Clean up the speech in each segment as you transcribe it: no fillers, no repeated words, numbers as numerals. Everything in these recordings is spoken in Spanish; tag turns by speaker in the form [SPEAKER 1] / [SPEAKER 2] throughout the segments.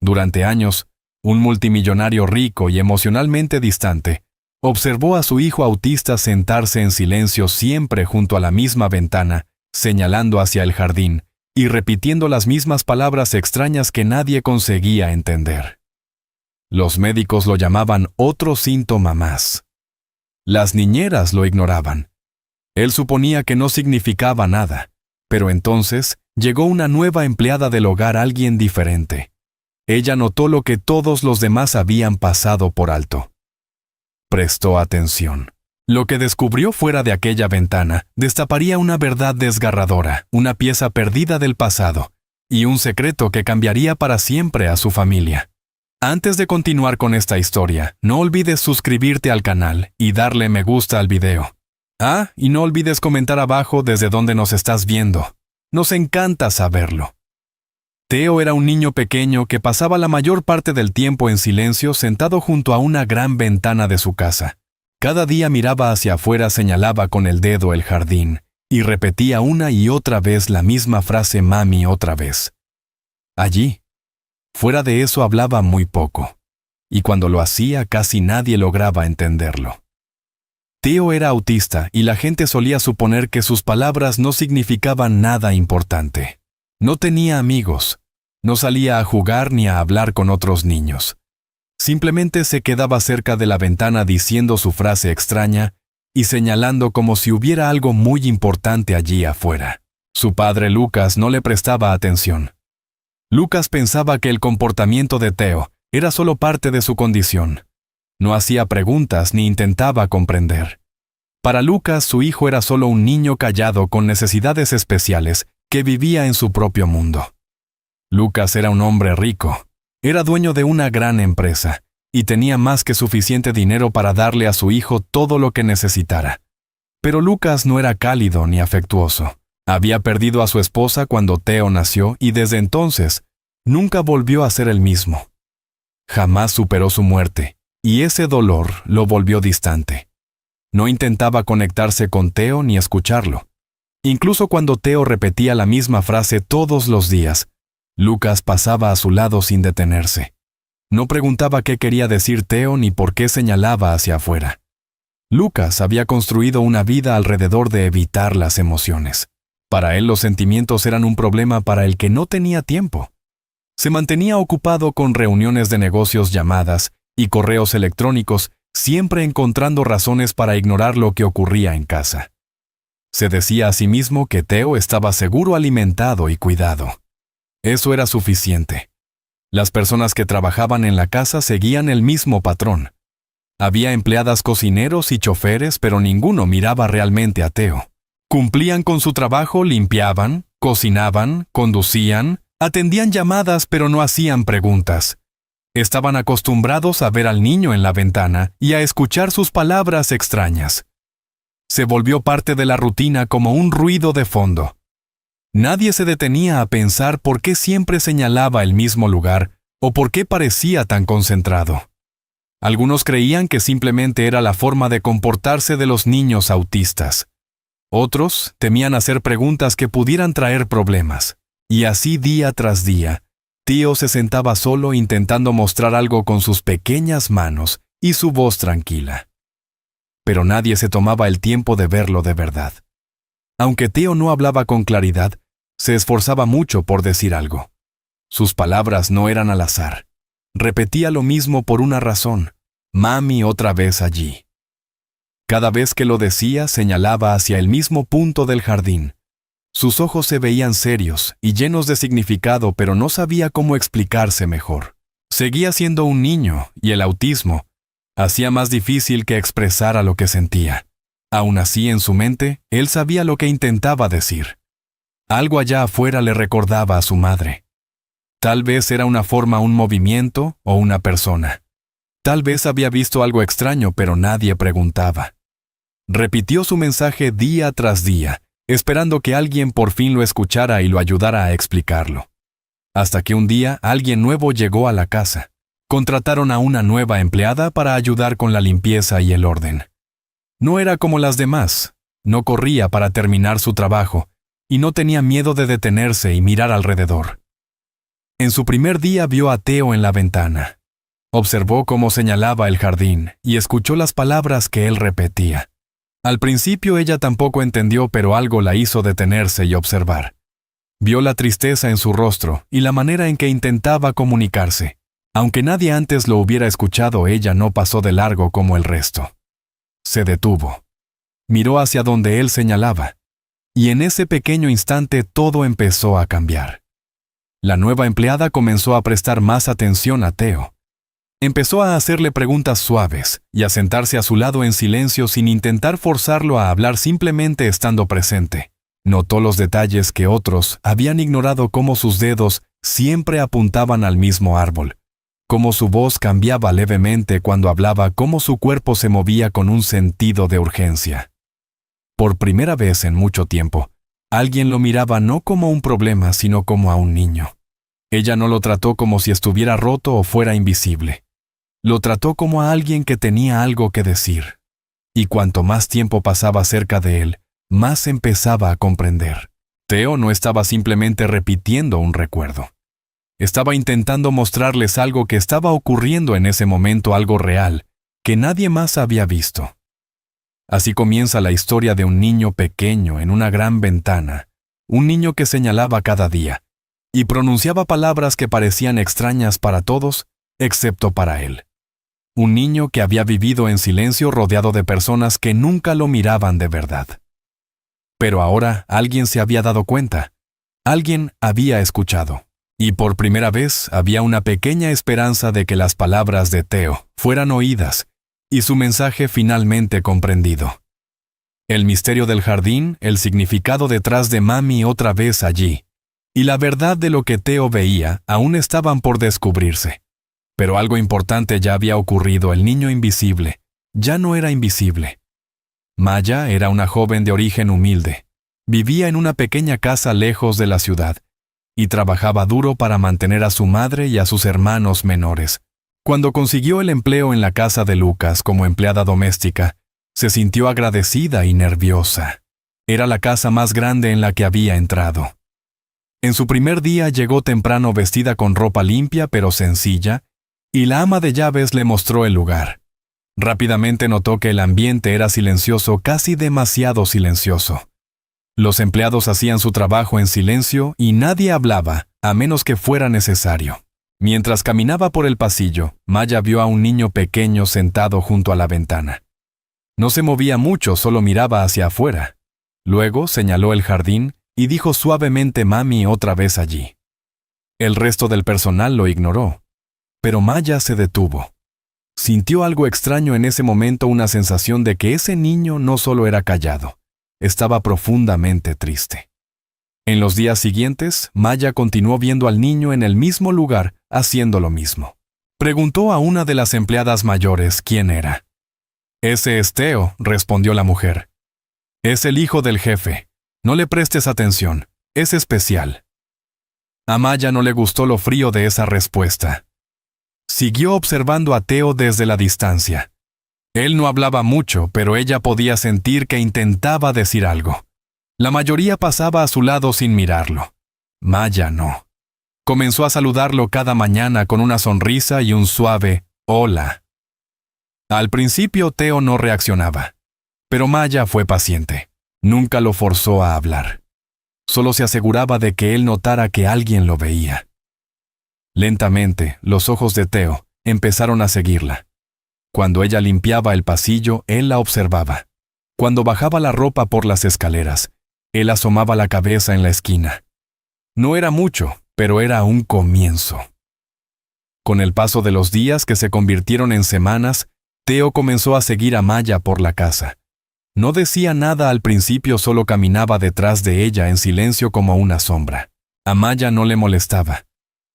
[SPEAKER 1] Durante años, un multimillonario rico y emocionalmente distante observó a su hijo autista sentarse en silencio siempre junto a la misma ventana, señalando hacia el jardín y repitiendo las mismas palabras extrañas que nadie conseguía entender. Los médicos lo llamaban otro síntoma más. Las niñeras lo ignoraban. Él suponía que no significaba nada, pero entonces llegó una nueva empleada del hogar, alguien diferente. Ella notó lo que todos los demás habían pasado por alto. Prestó atención. Lo que descubrió fuera de aquella ventana destaparía una verdad desgarradora, una pieza perdida del pasado, y un secreto que cambiaría para siempre a su familia. Antes de continuar con esta historia, no olvides suscribirte al canal y darle me gusta al video. Y no olvides comentar abajo desde dónde nos estás viendo. Nos encanta saberlo. Theo era un niño pequeño que pasaba la mayor parte del tiempo en silencio sentado junto a una gran ventana de su casa. Cada día miraba hacia afuera, señalaba con el dedo el jardín y repetía una y otra vez la misma frase mami otra vez. Allí, fuera de eso hablaba muy poco, y cuando lo hacía casi nadie lograba entenderlo. Theo era autista y la gente solía suponer que sus palabras no significaban nada importante. No tenía amigos, no salía a jugar ni a hablar con otros niños. Simplemente se quedaba cerca de la ventana diciendo su frase extraña y señalando como si hubiera algo muy importante allí afuera. Su padre Lucas no le prestaba atención. Lucas pensaba que el comportamiento de Theo era solo parte de su condición. No hacía preguntas ni intentaba comprender. Para Lucas, su hijo era solo un niño callado con necesidades especiales que vivía en su propio mundo. Lucas era un hombre rico. Era dueño de una gran empresa y tenía más que suficiente dinero para darle a su hijo todo lo que necesitara. Pero Lucas no era cálido ni afectuoso. Había perdido a su esposa cuando Theo nació y desde entonces nunca volvió a ser el mismo. Jamás superó su muerte y ese dolor lo volvió distante. No intentaba conectarse con Theo ni escucharlo. Incluso cuando Theo repetía la misma frase todos los días, Lucas pasaba a su lado sin detenerse. No preguntaba qué quería decir Theo ni por qué señalaba hacia afuera. Lucas había construido una vida alrededor de evitar las emociones. Para él los sentimientos eran un problema para el que no tenía tiempo. Se mantenía ocupado con reuniones de negocios, llamadas y correos electrónicos, siempre encontrando razones para ignorar lo que ocurría en casa. Se decía a sí mismo que Theo estaba seguro, alimentado y cuidado. Eso era suficiente. Las personas que trabajaban en la casa seguían el mismo patrón. Había empleadas, cocineros y choferes, pero ninguno miraba realmente a Theo. Cumplían con su trabajo, limpiaban, cocinaban, conducían, atendían llamadas, pero no hacían preguntas. Estaban acostumbrados a ver al niño en la ventana y a escuchar sus palabras extrañas. Se volvió parte de la rutina como un ruido de fondo. Nadie se detenía a pensar por qué siempre señalaba el mismo lugar o por qué parecía tan concentrado. Algunos creían que simplemente era la forma de comportarse de los niños autistas. Otros temían hacer preguntas que pudieran traer problemas. Y así día tras día, Theo se sentaba solo intentando mostrar algo con sus pequeñas manos y su voz tranquila. Pero nadie se tomaba el tiempo de verlo de verdad. Aunque Theo no hablaba con claridad, se esforzaba mucho por decir algo. Sus palabras no eran al azar. Repetía lo mismo por una razón. Mami otra vez allí. Cada vez que lo decía, señalaba hacia el mismo punto del jardín. Sus ojos se veían serios y llenos de significado, pero no sabía cómo explicarse mejor. Seguía siendo un niño, y el autismo hacía más difícil que expresara lo que sentía. Aún así, en su mente, él sabía lo que intentaba decir. Algo allá afuera le recordaba a su madre. Tal vez era una forma, un movimiento o una persona. Tal vez había visto algo extraño, pero nadie preguntaba. Repitió su mensaje día tras día, esperando que alguien por fin lo escuchara y lo ayudara a explicarlo. Hasta que un día alguien nuevo llegó a la casa. Contrataron a una nueva empleada para ayudar con la limpieza y el orden. No era como las demás, no corría para terminar su trabajo y no tenía miedo de detenerse y mirar alrededor. En su primer día vio a Teo en la ventana. Observó cómo señalaba el jardín y escuchó las palabras que él repetía. Al principio ella tampoco entendió, pero algo la hizo detenerse y observar. Vio la tristeza en su rostro y la manera en que intentaba comunicarse. Aunque nadie antes lo hubiera escuchado, ella no pasó de largo como el resto. Se detuvo. Miró hacia donde él señalaba. Y en ese pequeño instante todo empezó a cambiar. La nueva empleada comenzó a prestar más atención a Teo. Empezó a hacerle preguntas suaves y a sentarse a su lado en silencio sin intentar forzarlo a hablar, simplemente estando presente. Notó los detalles que otros habían ignorado, cómo sus dedos siempre apuntaban al mismo árbol, cómo su voz cambiaba levemente cuando hablaba, cómo su cuerpo se movía con un sentido de urgencia. Por primera vez en mucho tiempo, alguien lo miraba no como un problema, sino como a un niño. Ella no lo trató como si estuviera roto o fuera invisible. Lo trató como a alguien que tenía algo que decir. Y cuanto más tiempo pasaba cerca de él, más empezaba a comprender. Teo no estaba simplemente repitiendo un recuerdo. Estaba intentando mostrarles algo que estaba ocurriendo en ese momento, algo real, que nadie más había visto. Así comienza la historia de un niño pequeño en una gran ventana, un niño que señalaba cada día, y pronunciaba palabras que parecían extrañas para todos, excepto para él. Un niño que había vivido en silencio rodeado de personas que nunca lo miraban de verdad. Pero ahora alguien se había dado cuenta. Alguien había escuchado. Y por primera vez había una pequeña esperanza de que las palabras de Teo fueran oídas y su mensaje finalmente comprendido. El misterio del jardín, el significado detrás de Mami otra vez allí, y la verdad de lo que Teo veía aún estaban por descubrirse. Pero algo importante ya había ocurrido. El niño invisible ya no era invisible. Maya era una joven de origen humilde. Vivía en una pequeña casa lejos de la ciudad y trabajaba duro para mantener a su madre y a sus hermanos menores. Cuando consiguió el empleo en la casa de Lucas como empleada doméstica, se sintió agradecida y nerviosa. Era la casa más grande en la que había entrado. En su primer día llegó temprano vestida con ropa limpia pero sencilla, y la ama de llaves le mostró el lugar. Rápidamente notó que el ambiente era silencioso, casi demasiado silencioso. Los empleados hacían su trabajo en silencio y nadie hablaba, a menos que fuera necesario. Mientras caminaba por el pasillo, Maya vio a un niño pequeño sentado junto a la ventana. No se movía mucho, solo miraba hacia afuera. Luego señaló el jardín y dijo suavemente: Mami otra vez allí. El resto del personal lo ignoró. Pero Maya se detuvo. Sintió algo extraño en ese momento, una sensación de que ese niño no solo era callado, estaba profundamente triste. En los días siguientes, Maya continuó viendo al niño en el mismo lugar, haciendo lo mismo. Preguntó a una de las empleadas mayores quién era. «Ese es Teo», respondió la mujer. «Es el hijo del jefe. No le prestes atención, es especial». A Maya no le gustó lo frío de esa respuesta. Siguió observando a Teo desde la distancia. Él no hablaba mucho, pero ella podía sentir que intentaba decir algo. La mayoría pasaba a su lado sin mirarlo. Maya no. Comenzó a saludarlo cada mañana con una sonrisa y un suave «hola». Al principio Teo no reaccionaba, pero Maya fue paciente. Nunca lo forzó a hablar. Solo se aseguraba de que él notara que alguien lo veía. Lentamente, los ojos de Teo empezaron a seguirla. Cuando ella limpiaba el pasillo, él la observaba. Cuando bajaba la ropa por las escaleras, él asomaba la cabeza en la esquina. No era mucho, pero era un comienzo. Con el paso de los días, que se convirtieron en semanas, Teo comenzó a seguir a Maya por la casa. No decía nada al principio, solo caminaba detrás de ella en silencio como una sombra. A Maya no le molestaba.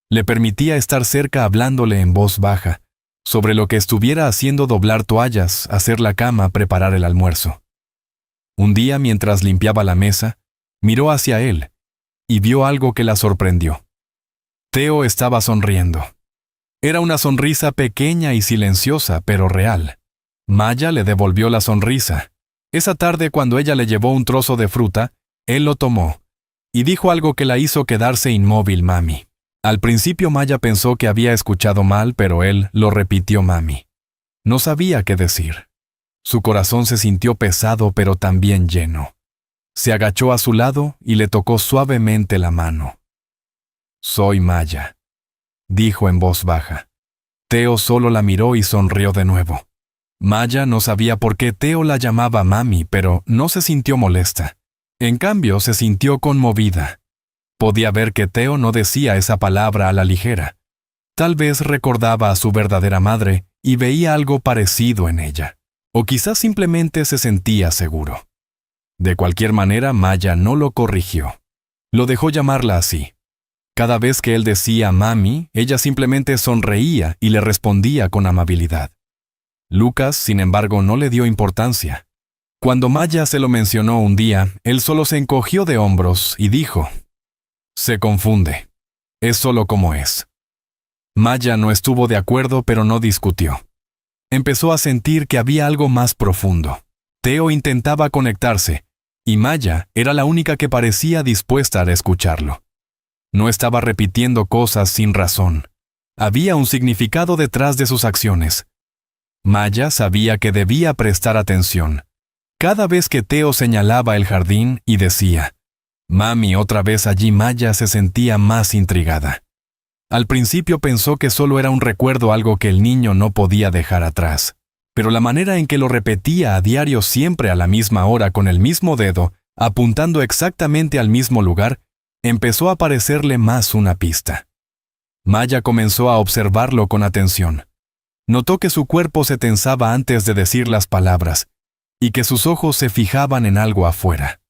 [SPEAKER 1] Le permitía estar cerca hablándole en voz baja, sobre lo que estuviera haciendo: doblar toallas, hacer la cama, preparar el almuerzo. Un día, mientras limpiaba la mesa, miró hacia él y vio algo que la sorprendió. Teo estaba sonriendo. Era una sonrisa pequeña y silenciosa, pero real. Maya le devolvió la sonrisa. Esa tarde, cuando ella le llevó un trozo de fruta, él lo tomó y dijo algo que la hizo quedarse inmóvil. «Mami». Al principio Maya pensó que había escuchado mal, pero él lo repitió mami. No sabía qué decir. Su corazón se sintió pesado, pero también lleno. Se agachó a su lado y le tocó suavemente la mano. «Soy Maya», dijo en voz baja. Teo solo la miró y sonrió de nuevo. Maya no sabía por qué Teo la llamaba mami, pero no se sintió molesta. En cambio, se sintió conmovida. Podía ver que Teo no decía esa palabra a la ligera. Tal vez recordaba a su verdadera madre y veía algo parecido en ella. O quizás simplemente se sentía seguro. De cualquier manera, Maya no lo corrigió. Lo dejó llamarla así. Cada vez que él decía mami, ella simplemente sonreía y le respondía con amabilidad. Lucas, sin embargo, no le dio importancia. Cuando Maya se lo mencionó un día, él solo se encogió de hombros y dijo: «Se confunde. Es solo como es». Maya no estuvo de acuerdo, pero no discutió. Empezó a sentir que había algo más profundo. Teo intentaba conectarse, y Maya era la única que parecía dispuesta a escucharlo. No estaba repitiendo cosas sin razón. Había un significado detrás de sus acciones. Maya sabía que debía prestar atención. Cada vez que Teo señalaba el jardín y decía: «Mami, otra vez allí», Maya se sentía más intrigada. Al principio pensó que solo era un recuerdo, algo que el niño no podía dejar atrás. Pero la manera en que lo repetía a diario, siempre a la misma hora, con el mismo dedo, apuntando exactamente al mismo lugar, empezó a parecerle más una pista. Maya comenzó a observarlo con atención. Notó que su cuerpo se tensaba antes de decir las palabras, y que sus ojos se fijaban en algo afuera.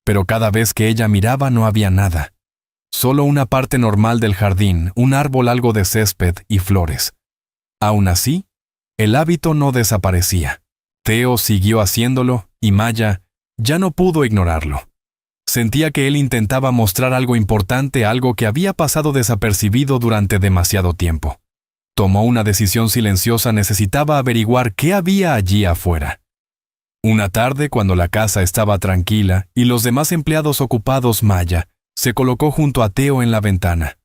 [SPEAKER 1] Pero cada vez que ella miraba no había nada. Solo una parte normal del jardín, un árbol, algo de césped y flores. Aún así, el hábito no desaparecía. Teo siguió haciéndolo y Maya ya no pudo ignorarlo. Sentía que él intentaba mostrar algo importante, algo que había pasado desapercibido durante demasiado tiempo. Tomó una decisión silenciosa: necesitaba averiguar qué había allí afuera. Una tarde, cuando la casa estaba tranquila y los demás empleados ocupados, Maya se colocó junto a Teo en la ventana.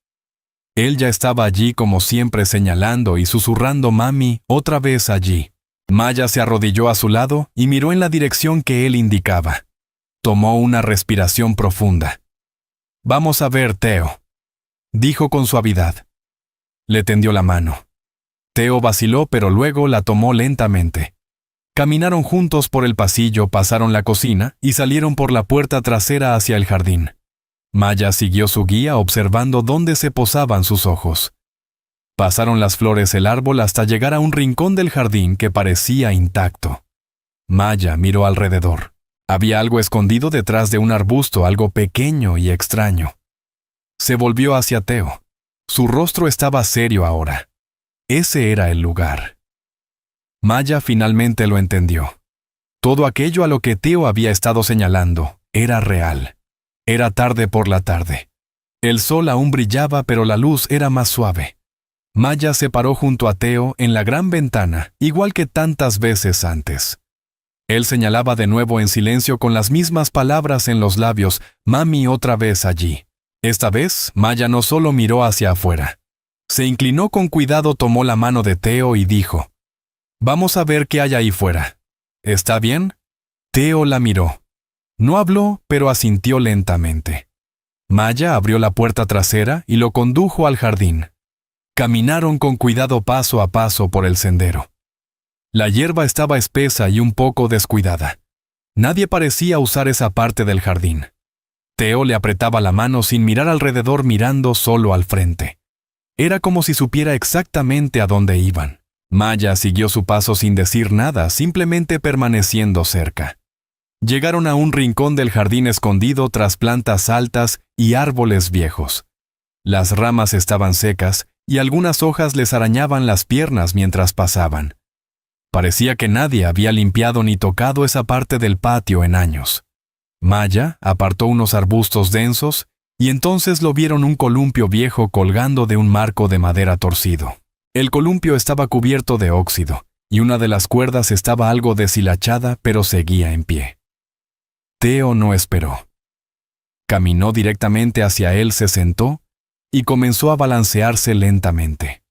[SPEAKER 1] Él ya estaba allí como siempre, señalando y susurrando: «Mami, otra vez allí». Maya se arrodilló a su lado y miró en la dirección que él indicaba. Tomó una respiración profunda. «Vamos a ver, Teo», dijo con suavidad. Le tendió la mano. Teo vaciló, pero luego la tomó lentamente. Caminaron juntos por el pasillo, pasaron la cocina y salieron por la puerta trasera hacia el jardín. Maya siguió su guía, observando dónde se posaban sus ojos. Pasaron las flores, el árbol, hasta llegar a un rincón del jardín que parecía intacto. Maya miró alrededor. Había algo escondido detrás de un arbusto, algo pequeño y extraño. Se volvió hacia Teo. Su rostro estaba serio ahora. Ese era el lugar. Maya finalmente lo entendió. Todo aquello a lo que Teo había estado señalando era real. Era tarde por la tarde. El sol aún brillaba, pero la luz era más suave. Maya se paró junto a Teo en la gran ventana, igual que tantas veces antes. Él señalaba de nuevo en silencio, con las mismas palabras en los labios: «Mami, otra vez allí». Esta vez, Maya no solo miró hacia afuera. Se inclinó con cuidado, tomó la mano de Teo y dijo: «Vamos a ver qué hay ahí fuera. ¿Está bien?» Teo la miró. No habló, pero asintió lentamente. Maya abrió la puerta trasera y lo condujo al jardín. Caminaron con cuidado paso a paso por el sendero. La hierba estaba espesa y un poco descuidada. Nadie parecía usar esa parte del jardín. Teo le apretaba la mano sin mirar alrededor, mirando solo al frente. Era como si supiera exactamente a dónde iban. Maya siguió su paso sin decir nada, simplemente permaneciendo cerca. Llegaron a un rincón del jardín escondido tras plantas altas y árboles viejos. Las ramas estaban secas y algunas hojas les arañaban las piernas mientras pasaban. Parecía que nadie había limpiado ni tocado esa parte del patio en años. Maya apartó unos arbustos densos y entonces lo vieron: un columpio viejo colgando de un marco de madera torcido. El columpio estaba cubierto de óxido y una de las cuerdas estaba algo deshilachada, pero seguía en pie. Teo no esperó. Caminó directamente hacia él, se sentó y comenzó a balancearse lentamente.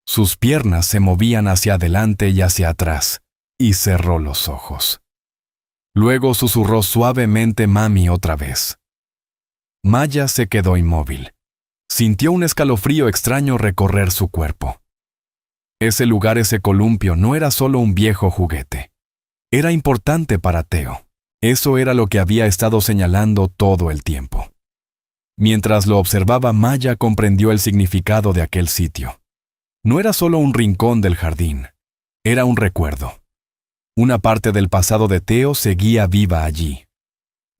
[SPEAKER 1] Sus piernas se movían hacia adelante y hacia atrás, y cerró los ojos. Luego susurró suavemente mami otra vez. Maya se quedó inmóvil. Sintió un escalofrío extraño recorrer su cuerpo. Ese lugar, ese columpio, no era solo un viejo juguete. Era importante para Theo. Eso era lo que había estado señalando todo el tiempo. Mientras lo observaba, Maya comprendió el significado de aquel sitio. No era solo un rincón del jardín, era un recuerdo. Una parte del pasado de Theo seguía viva allí.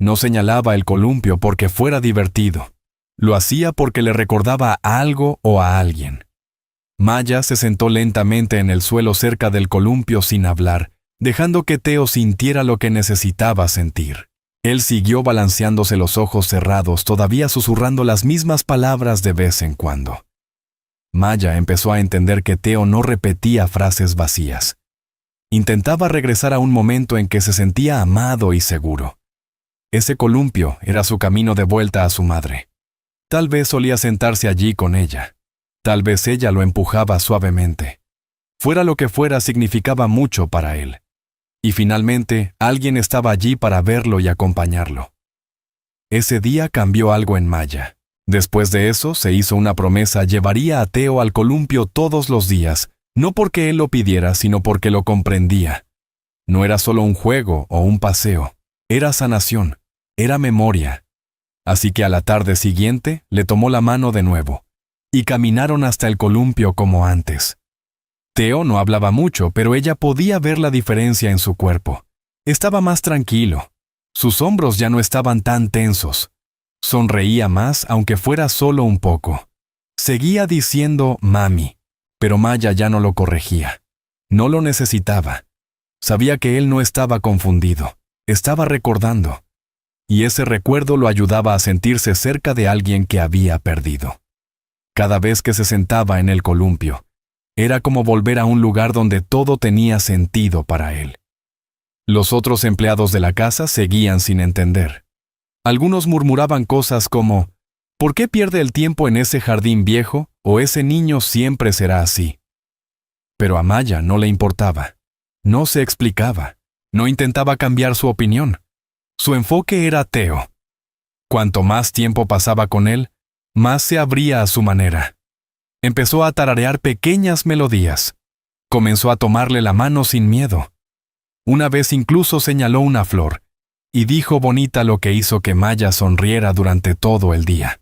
[SPEAKER 1] No señalaba el columpio porque fuera divertido. Lo hacía porque le recordaba a algo o a alguien. Maya se sentó lentamente en el suelo cerca del columpio sin hablar, dejando que Theo sintiera lo que necesitaba sentir. Él siguió balanceándose, los ojos cerrados, todavía susurrando las mismas palabras de vez en cuando. Maya empezó a entender que Theo no repetía frases vacías. Intentaba regresar a un momento en que se sentía amado y seguro. Ese columpio era su camino de vuelta a su madre. Tal vez solía sentarse allí con ella. Tal vez ella lo empujaba suavemente. Fuera lo que fuera, significaba mucho para él. Y finalmente, alguien estaba allí para verlo y acompañarlo. Ese día cambió algo en Maya. Después de eso, se hizo una promesa: llevaría a Theo al columpio todos los días, no porque él lo pidiera, sino porque lo comprendía. No era solo un juego o un paseo, era sanación, era memoria. Así que a la tarde siguiente, le tomó la mano de nuevo, y caminaron hasta el columpio como antes. Theo no hablaba mucho, pero ella podía ver la diferencia en su cuerpo. Estaba más tranquilo. Sus hombros ya no estaban tan tensos. Sonreía más, aunque fuera solo un poco. Seguía diciendo mami, pero Maya ya no lo corregía. No lo necesitaba. Sabía que él no estaba confundido. Estaba recordando. Y ese recuerdo lo ayudaba a sentirse cerca de alguien que había perdido. Cada vez que se sentaba en el columpio, era como volver a un lugar donde todo tenía sentido para él. Los otros empleados de la casa seguían sin entender. Algunos murmuraban cosas como: ¿por qué pierde el tiempo en ese jardín viejo? ¿O ese niño siempre será así? Pero a Maya no le importaba. No se explicaba. No intentaba cambiar su opinión. Su enfoque era Theo. Cuanto más tiempo pasaba con él, más se abría a su manera. Empezó a tararear pequeñas melodías. Comenzó a tomarle la mano sin miedo. Una vez incluso señaló una flor, y dijo bonita, lo que hizo que Maya sonriera durante todo el día.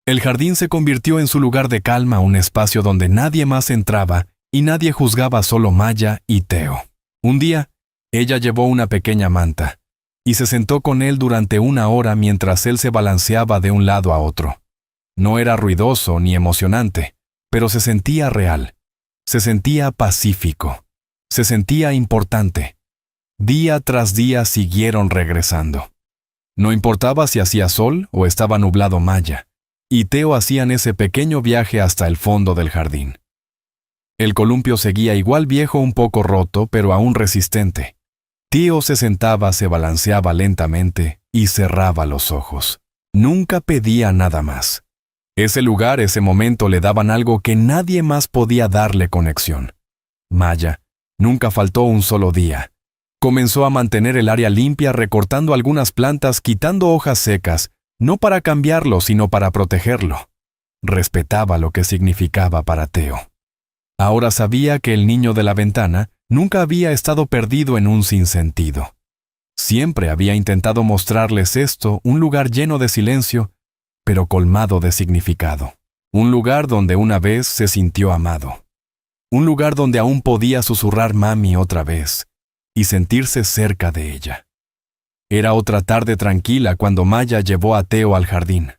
[SPEAKER 1] El jardín se convirtió en su lugar de calma, un espacio donde nadie más entraba y nadie juzgaba, solo Maya y Theo. Un día, ella llevó una pequeña manta y se sentó con él durante 1 hora mientras él se balanceaba de un lado a otro. No era ruidoso ni emocionante, pero se sentía real. Se sentía pacífico. Se sentía importante. Día tras día siguieron regresando. No importaba si hacía sol o estaba nublado, Maya y Theo hacían ese pequeño viaje hasta el fondo del jardín. El columpio seguía igual viejo, un poco roto, pero aún resistente. Theo se sentaba, se balanceaba lentamente y cerraba los ojos. Nunca pedía nada más. Ese lugar, ese momento le daban algo que nadie más podía darle: conexión. Maya nunca faltó un solo día. Comenzó a mantener el área limpia, recortando algunas plantas, quitando hojas secas, no para cambiarlo, sino para protegerlo. Respetaba lo que significaba para Theo. Ahora sabía que el niño de la ventana nunca había estado perdido en un sinsentido. Siempre había intentado mostrarles esto: un lugar lleno de silencio, pero colmado de significado. Un lugar donde una vez se sintió amado. Un lugar donde aún podía susurrar mami otra vez y sentirse cerca de ella. Era otra tarde tranquila cuando Maya llevó a Theo al jardín.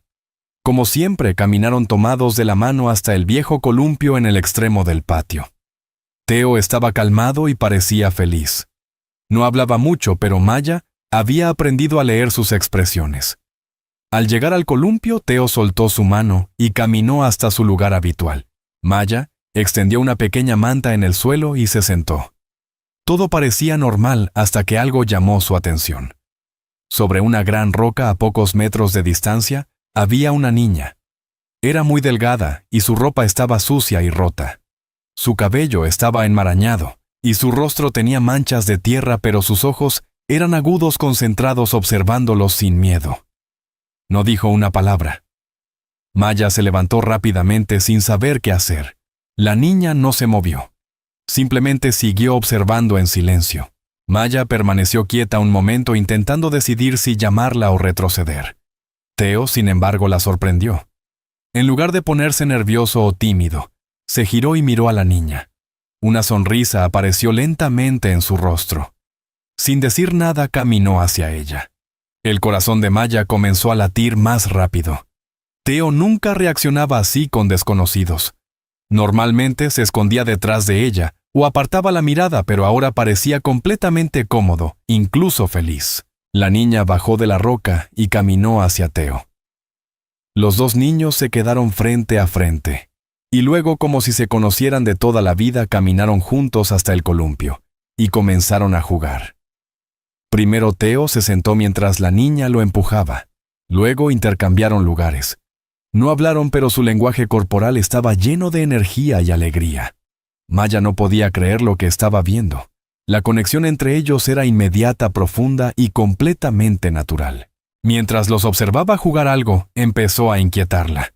[SPEAKER 1] Como siempre, caminaron tomados de la mano hasta el viejo columpio en el extremo del patio. Theo estaba calmado y parecía feliz. No hablaba mucho, pero Maya había aprendido a leer sus expresiones. Al llegar al columpio, Theo soltó su mano y caminó hasta su lugar habitual. Maya extendió una pequeña manta en el suelo y se sentó. Todo parecía normal hasta que algo llamó su atención. Sobre una gran roca a pocos metros de distancia, había una niña. Era muy delgada y su ropa estaba sucia y rota. Su cabello estaba enmarañado y su rostro tenía manchas de tierra, pero sus ojos eran agudos, concentrados, observándolos sin miedo. No dijo una palabra. Maya se levantó rápidamente sin saber qué hacer. La niña no se movió. Simplemente siguió observando en silencio. Maya permaneció quieta un momento intentando decidir si llamarla o retroceder. Theo, sin embargo, la sorprendió. En lugar de ponerse nervioso o tímido, se giró y miró a la niña. Una sonrisa apareció lentamente en su rostro. Sin decir nada, caminó hacia ella. El corazón de Maya comenzó a latir más rápido. Theo nunca reaccionaba así con desconocidos. Normalmente se escondía detrás de ella o apartaba la mirada, pero ahora parecía completamente cómodo, incluso feliz. La niña bajó de la roca y caminó hacia Theo. Los dos niños se quedaron frente a frente, y luego, como si se conocieran de toda la vida, caminaron juntos hasta el columpio, y comenzaron a jugar. Primero Theo se sentó mientras la niña lo empujaba. Luego intercambiaron lugares. No hablaron, pero su lenguaje corporal estaba lleno de energía y alegría. Maya no podía creer lo que estaba viendo. La conexión entre ellos era inmediata, profunda y completamente natural. Mientras los observaba jugar, algo empezó a inquietarla.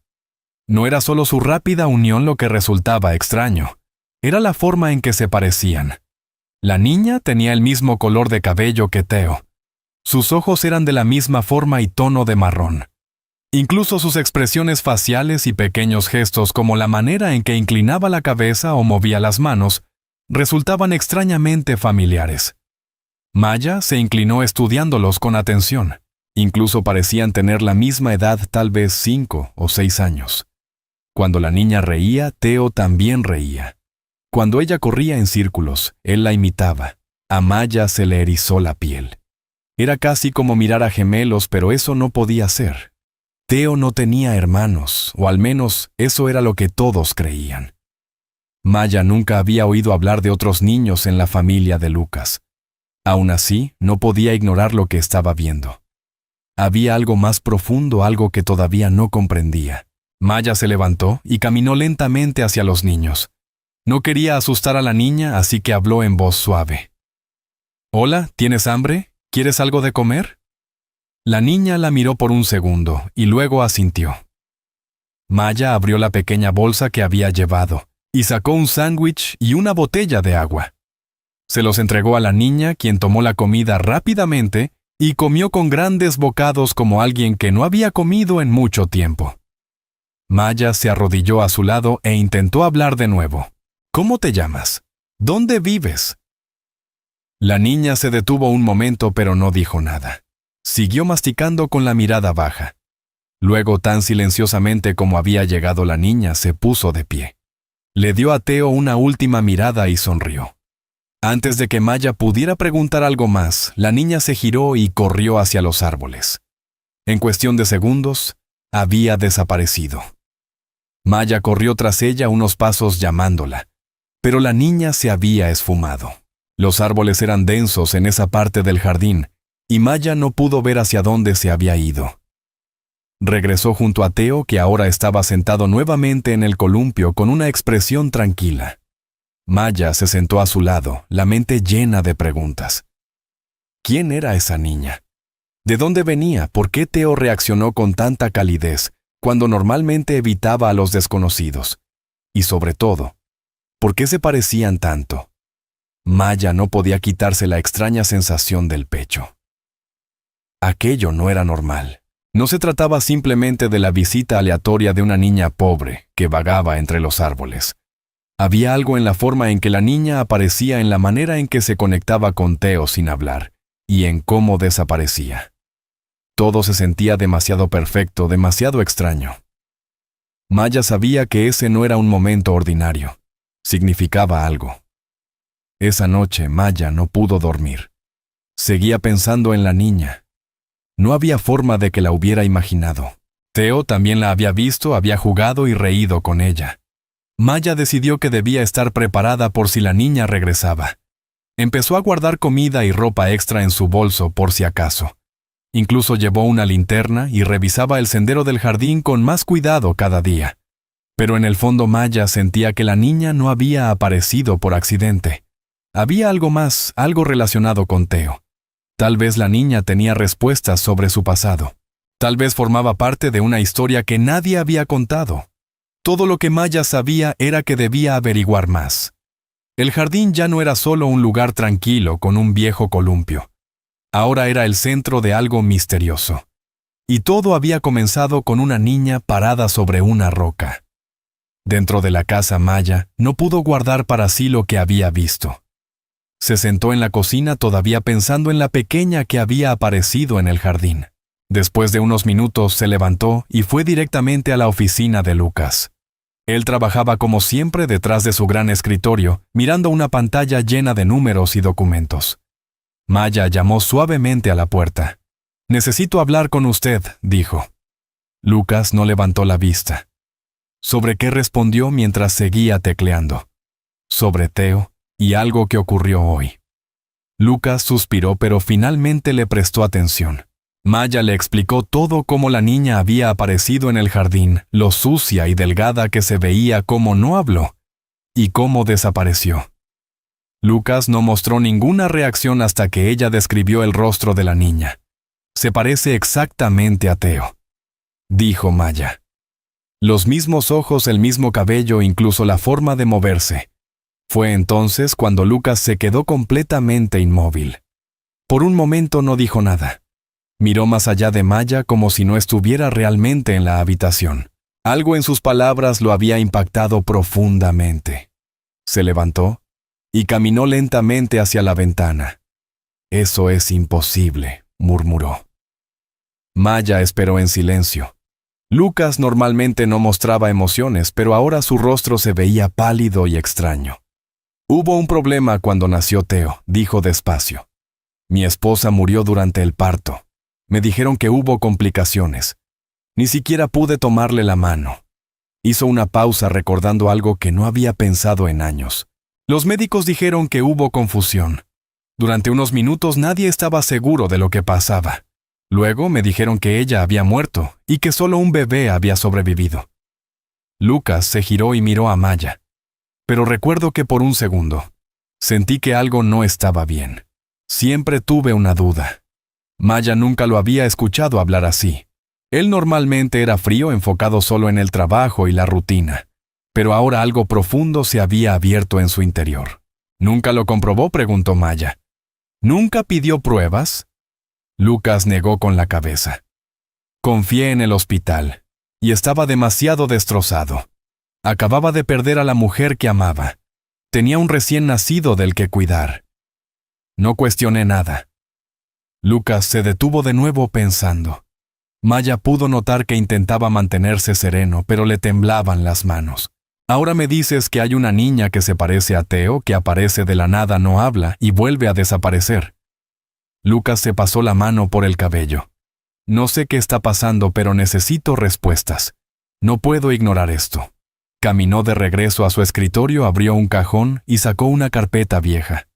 [SPEAKER 1] No era solo su rápida unión lo que resultaba extraño. Era la forma en que se parecían. La niña tenía el mismo color de cabello que Theo. Sus ojos eran de la misma forma y tono de marrón. Incluso sus expresiones faciales y pequeños gestos, como la manera en que inclinaba la cabeza o movía las manos, resultaban extrañamente familiares. Maya se inclinó estudiándolos con atención. Incluso parecían tener la misma edad, tal vez 5 o 6 años. Cuando la niña reía, Theo también reía. Cuando ella corría en círculos, él la imitaba. A Maya se le erizó la piel. Era casi como mirar a gemelos, pero eso no podía ser. Theo no tenía hermanos, o al menos eso era lo que todos creían. Maya nunca había oído hablar de otros niños en la familia de Lucas. Aún así, no podía ignorar lo que estaba viendo. Había algo más profundo, algo que todavía no comprendía. Maya se levantó y caminó lentamente hacia los niños. No quería asustar a la niña, así que habló en voz suave. «Hola, ¿tienes hambre? ¿Quieres algo de comer?» La niña la miró por un segundo y luego asintió. Maya abrió la pequeña bolsa que había llevado y sacó un sándwich y una botella de agua. Se los entregó a la niña, quien tomó la comida rápidamente y comió con grandes bocados como alguien que no había comido en mucho tiempo. Maya se arrodilló a su lado e intentó hablar de nuevo. «¿Cómo te llamas? ¿Dónde vives?» La niña se detuvo un momento, pero no dijo nada. Siguió masticando con la mirada baja. Luego, tan silenciosamente como había llegado la niña, se puso de pie. Le dio a Theo una última mirada y sonrió. Antes de que Maya pudiera preguntar algo más, la niña se giró y corrió hacia los árboles. En cuestión de segundos, había desaparecido. Maya corrió tras ella unos pasos llamándola, pero la niña se había esfumado. Los árboles eran densos en esa parte del jardín, y Maya no pudo ver hacia dónde se había ido. Regresó junto a Theo, que ahora estaba sentado nuevamente en el columpio con una expresión tranquila. Maya se sentó a su lado, la mente llena de preguntas. ¿Quién era esa niña? ¿De dónde venía? ¿Por qué Theo reaccionó con tanta calidez cuando normalmente evitaba a los desconocidos? Y sobre todo, ¿por qué se parecían tanto? Maya no podía quitarse la extraña sensación del pecho. Aquello no era normal. No se trataba simplemente de la visita aleatoria de una niña pobre que vagaba entre los árboles. Había algo en la forma en que la niña aparecía, en la manera en que se conectaba con Theo sin hablar, y en cómo desaparecía. Todo se sentía demasiado perfecto, demasiado extraño. Maya sabía que ese no era un momento ordinario. Significaba algo. Esa noche Maya no pudo dormir. Seguía pensando en la niña. No había forma de que la hubiera imaginado. Theo también la había visto, había jugado y reído con ella. Maya decidió que debía estar preparada por si la niña regresaba. Empezó a guardar comida y ropa extra en su bolso por si acaso. Incluso llevó una linterna y revisaba el sendero del jardín con más cuidado cada día. Pero en el fondo Maya sentía que la niña no había aparecido por accidente. Había algo más, algo relacionado con Theo. Tal vez la niña tenía respuestas sobre su pasado. Tal vez formaba parte de una historia que nadie había contado. Todo lo que Maya sabía era que debía averiguar más. El jardín ya no era solo un lugar tranquilo con un viejo columpio. Ahora era el centro de algo misterioso. Y todo había comenzado con una niña parada sobre una roca. Dentro de la casa Maya no pudo guardar para sí lo que había visto. Se sentó en la cocina todavía pensando en la pequeña que había aparecido en el jardín. Después de unos minutos se levantó y fue directamente a la oficina de Lucas. Él trabajaba como siempre detrás de su gran escritorio, mirando una pantalla llena de números y documentos. Maya llamó suavemente a la puerta. «Necesito hablar con usted», dijo. Lucas no levantó la vista. ¿Sobre qué respondió mientras seguía tecleando? Sobre Theo y algo que ocurrió hoy. Lucas suspiró, pero finalmente le prestó atención. Maya le explicó todo cómo la niña había aparecido en el jardín, lo sucia y delgada que se veía, cómo no habló, y cómo desapareció. Lucas no mostró ninguna reacción hasta que ella describió el rostro de la niña. «Se parece exactamente a Theo», dijo Maya. Los mismos ojos, el mismo cabello, incluso la forma de moverse. Fue entonces cuando Lucas se quedó completamente inmóvil. Por un momento no dijo nada. Miró más allá de Maya como si no estuviera realmente en la habitación. Algo en sus palabras lo había impactado profundamente. Se levantó y caminó lentamente hacia la ventana. «Eso es imposible», murmuró. Maya esperó en silencio. Lucas normalmente no mostraba emociones, pero ahora su rostro se veía pálido y extraño. «Hubo un problema cuando nació Theo», dijo despacio. «Mi esposa murió durante el parto. Me dijeron que hubo complicaciones. Ni siquiera pude tomarle la mano». Hizo una pausa recordando algo que no había pensado en años. Los médicos dijeron que hubo confusión. Durante unos minutos nadie estaba seguro de lo que pasaba. Luego me dijeron que ella había muerto y que solo un bebé había sobrevivido. Lucas se giró y miró a Maya. Pero recuerdo que por un segundo sentí que algo no estaba bien. Siempre tuve una duda. Maya nunca lo había escuchado hablar así. Él normalmente era frío, enfocado solo en el trabajo y la rutina. Pero ahora algo profundo se había abierto en su interior. «¿Nunca lo comprobó?», preguntó Maya. «¿Nunca pidió pruebas?». Lucas negó con la cabeza. «Confié en el hospital, y estaba demasiado destrozado. Acababa de perder a la mujer que amaba. Tenía un recién nacido del que cuidar. No cuestioné nada». Lucas se detuvo de nuevo pensando. Maya pudo notar que intentaba mantenerse sereno, pero le temblaban las manos. «Ahora me dices que hay una niña que se parece a Theo, que aparece de la nada, no habla y vuelve a desaparecer». Lucas se pasó la mano por el cabello. «No sé qué está pasando, pero necesito respuestas. No puedo ignorar esto». Caminó de regreso a su escritorio, abrió un cajón y sacó una carpeta vieja.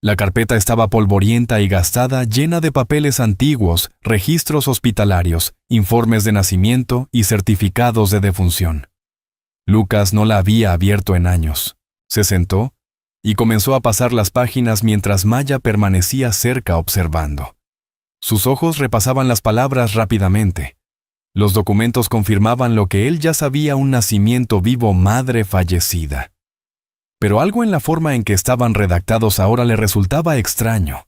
[SPEAKER 1] La carpeta estaba polvorienta y gastada, llena de papeles antiguos, registros hospitalarios, informes de nacimiento y certificados de defunción. Lucas no la había abierto en años. Se sentó y comenzó a pasar las páginas mientras Maya permanecía cerca observando. Sus ojos repasaban las palabras rápidamente. Los documentos confirmaban lo que él ya sabía: un nacimiento vivo, madre fallecida. Pero algo en la forma en que estaban redactados ahora le resultaba extraño.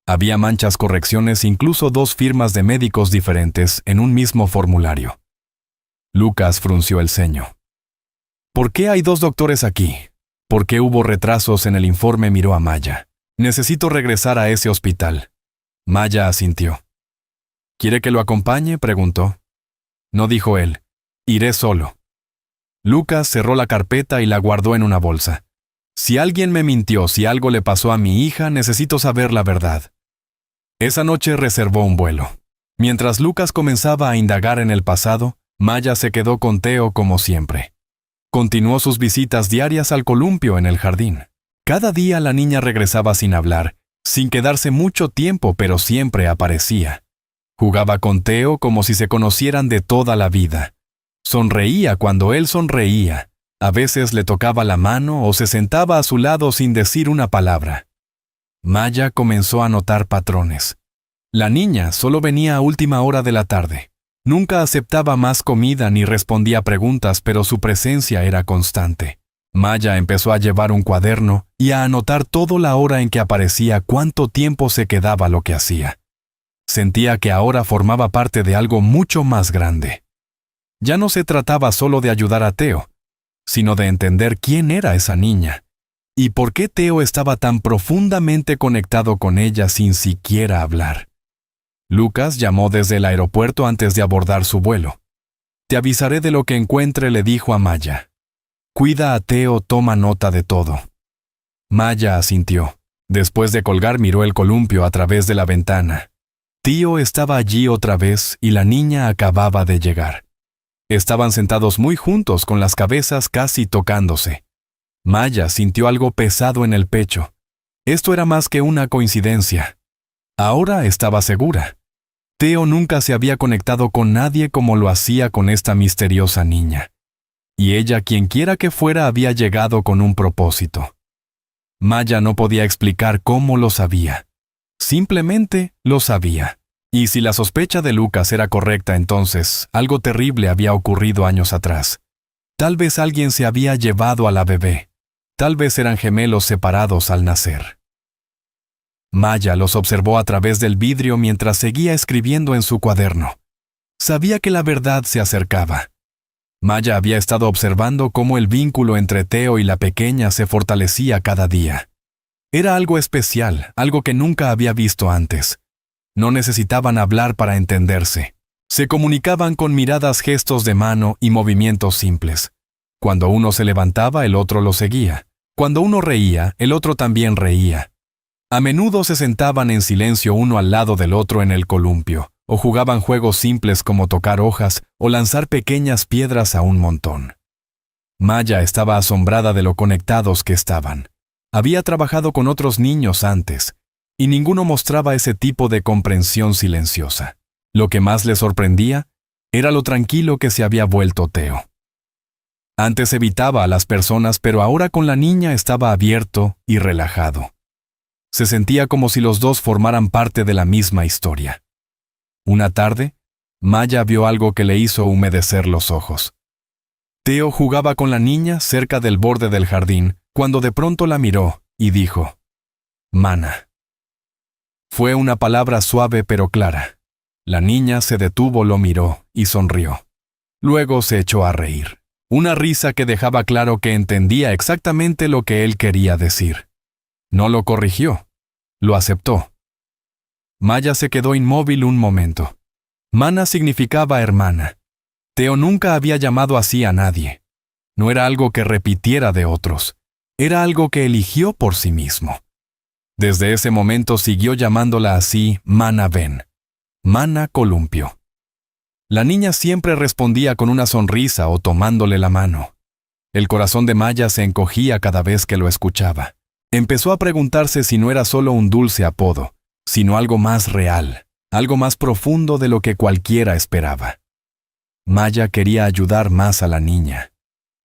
[SPEAKER 1] Había manchas, correcciones, incluso 2 firmas de médicos diferentes en un mismo formulario. Lucas frunció el ceño. «¿Por qué hay 2 doctores aquí? ¿Por qué hubo retrasos en el informe?», miró a Maya. «Necesito regresar a ese hospital». Maya asintió. «¿Quiere que lo acompañe?», preguntó. «No», dijo él. «Iré solo». Lucas cerró la carpeta y la guardó en una bolsa. «Si alguien me mintió, si algo le pasó a mi hija, necesito saber la verdad». Esa noche reservó un vuelo. Mientras Lucas comenzaba a indagar en el pasado, Maya se quedó con Theo como siempre. Continuó sus visitas diarias al columpio en el jardín. Cada día la niña regresaba sin hablar, sin quedarse mucho tiempo, pero siempre aparecía. Jugaba con Teo como si se conocieran de toda la vida. Sonreía cuando él sonreía. A veces le tocaba la mano o se sentaba a su lado sin decir una palabra. Maya comenzó a notar patrones. La niña solo venía a última hora de la tarde. Nunca aceptaba más comida ni respondía preguntas, pero su presencia era constante. Maya empezó a llevar un cuaderno y a anotar toda la hora en que aparecía, cuánto tiempo se quedaba, lo que hacía. Sentía que ahora formaba parte de algo mucho más grande. Ya no se trataba solo de ayudar a Teo, sino de entender quién era esa niña y por qué Teo estaba tan profundamente conectado con ella sin siquiera hablar. Lucas llamó desde el aeropuerto antes de abordar su vuelo. «Te avisaré de lo que encuentre», le dijo a Maya. «Cuida a Teo, toma nota de todo». Maya asintió. Después de colgar, miró el columpio a través de la ventana. Tío estaba allí otra vez y la niña acababa de llegar. Estaban sentados muy juntos, con las cabezas casi tocándose. Maya sintió algo pesado en el pecho. Esto era más que una coincidencia. Ahora estaba segura. Teo nunca se había conectado con nadie como lo hacía con esta misteriosa niña. Y ella, quienquiera que fuera, había llegado con un propósito. Maya no podía explicar cómo lo sabía. Simplemente lo sabía. Y si la sospecha de Lucas era correcta, entonces algo terrible había ocurrido años atrás. Tal vez alguien se había llevado a la bebé. Tal vez eran gemelos separados al nacer. Maya los observó a través del vidrio mientras seguía escribiendo en su cuaderno. Sabía que la verdad se acercaba. Maya había estado observando cómo el vínculo entre Teo y la pequeña se fortalecía cada día. Era algo especial, algo que nunca había visto antes. No necesitaban hablar para entenderse. Se comunicaban con miradas, gestos de mano y movimientos simples. Cuando uno se levantaba, el otro lo seguía. Cuando uno reía, el otro también reía. A menudo se sentaban en silencio uno al lado del otro en el columpio, o jugaban juegos simples como tocar hojas o lanzar pequeñas piedras a un montón. Maya estaba asombrada de lo conectados que estaban. Había trabajado con otros niños antes, y ninguno mostraba ese tipo de comprensión silenciosa. Lo que más le sorprendía era lo tranquilo que se había vuelto Teo. Antes evitaba a las personas, pero ahora con la niña estaba abierto y relajado. Se sentía como si los dos formaran parte de la misma historia. Una tarde, Maya vio algo que le hizo humedecer los ojos. Teo jugaba con la niña cerca del borde del jardín, cuando de pronto la miró y dijo: «Mana». Fue una palabra suave pero clara. La niña se detuvo, lo miró y sonrió. Luego se echó a reír. Una risa que dejaba claro que entendía exactamente lo que él quería decir. No lo corrigió. Lo aceptó. Maya se quedó inmóvil un momento. Mana significaba hermana. Teo nunca había llamado así a nadie. No era algo que repitiera de otros. Era algo que eligió por sí mismo. Desde ese momento siguió llamándola así: Mana Ben. Mana Columpio. La niña siempre respondía con una sonrisa o tomándole la mano. El corazón de Maya se encogía cada vez que lo escuchaba. Empezó a preguntarse si no era solo un dulce apodo, sino algo más real, algo más profundo de lo que cualquiera esperaba. Maya quería ayudar más a la niña.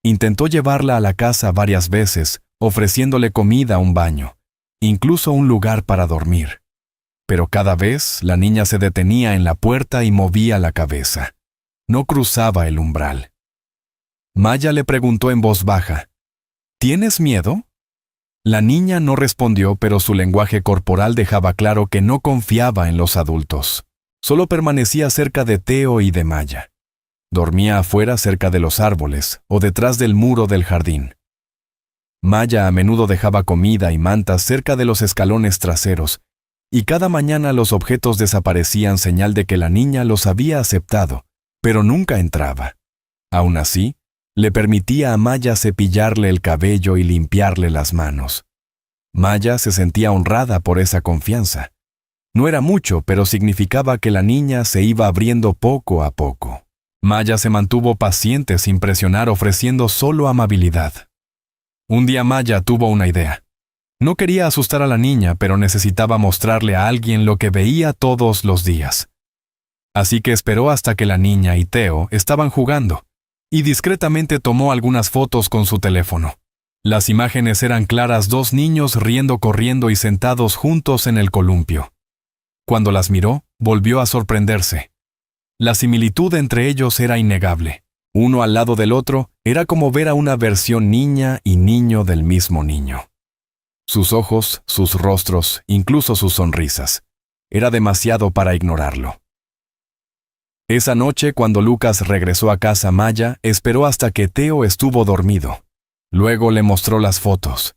[SPEAKER 1] Intentó llevarla a la casa varias veces, ofreciéndole comida, un baño, incluso un lugar para dormir. Pero cada vez la niña se detenía en la puerta y movía la cabeza. No cruzaba el umbral. Maya le preguntó en voz baja: ¿Tienes miedo? La niña no respondió, pero su lenguaje corporal dejaba claro que no confiaba en los adultos. Solo permanecía cerca de Teo y de Maya. Dormía afuera cerca de los árboles o detrás del muro del jardín. Maya a menudo dejaba comida y mantas cerca de los escalones traseros, y cada mañana los objetos desaparecían, señal de que la niña los había aceptado, pero nunca entraba. Aún así, le permitía a Maya cepillarle el cabello y limpiarle las manos. Maya se sentía honrada por esa confianza. No era mucho, pero significaba que la niña se iba abriendo poco a poco. Maya se mantuvo paciente sin presionar, ofreciendo solo amabilidad. Un día Maya tuvo una idea. No quería asustar a la niña, pero necesitaba mostrarle a alguien lo que veía todos los días. Así que esperó hasta que la niña y Theo estaban jugando, y discretamente tomó algunas fotos con su teléfono. Las imágenes eran claras: dos niños riendo, corriendo y sentados juntos en el columpio. Cuando las miró, volvió a sorprenderse. La similitud entre ellos era innegable. Uno al lado del otro era como ver a una versión niña y niño del mismo niño. Sus ojos, sus rostros, incluso sus sonrisas. Era demasiado para ignorarlo. Esa noche, cuando Lucas regresó a casa, Maya esperó hasta que Theo estuvo dormido. Luego le mostró las fotos.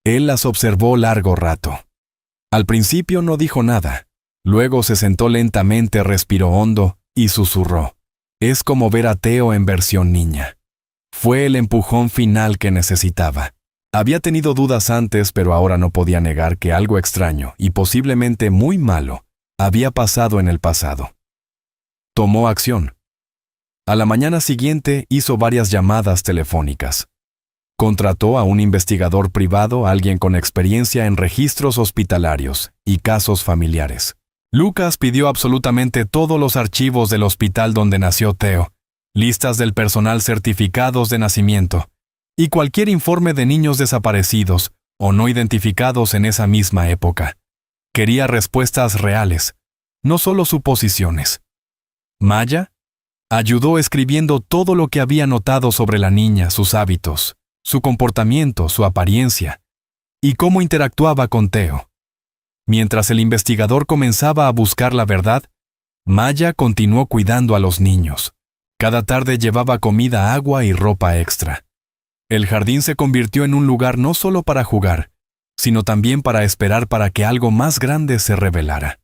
[SPEAKER 1] Él las observó largo rato. Al principio no dijo nada. Luego se sentó lentamente, respiró hondo y susurró: «Es como ver a Theo en versión niña». Fue el empujón final que necesitaba. Había tenido dudas antes, pero ahora no podía negar que algo extraño y posiblemente muy malo había pasado en el pasado. Tomó acción. A la mañana siguiente hizo varias llamadas telefónicas. Contrató a un investigador privado, alguien con experiencia en registros hospitalarios y casos familiares. Lucas pidió absolutamente todos los archivos del hospital donde nació Theo, listas del personal, certificados de nacimiento y cualquier informe de niños desaparecidos o no identificados en esa misma época. Quería respuestas reales, no solo suposiciones. Maya ayudó escribiendo todo lo que había notado sobre la niña, sus hábitos, su comportamiento, su apariencia y cómo interactuaba con Theo. Mientras el investigador comenzaba a buscar la verdad, Maya continuó cuidando a los niños. Cada tarde llevaba comida, agua y ropa extra. El jardín se convirtió en un lugar no solo para jugar, sino también para esperar para que algo más grande se revelara.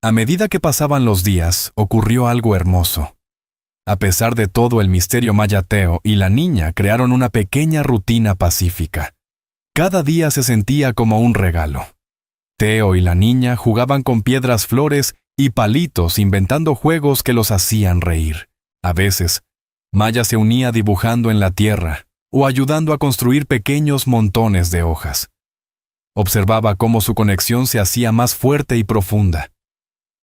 [SPEAKER 1] A medida que pasaban los días, ocurrió algo hermoso. A pesar de todo el misterio, Maya, Theo y la niña crearon una pequeña rutina pacífica. Cada día se sentía como un regalo. Theo y la niña jugaban con piedras, flores y palitos, inventando juegos que los hacían reír. A veces, Maya se unía dibujando en la tierra o ayudando a construir pequeños montones de hojas. Observaba cómo su conexión se hacía más fuerte y profunda.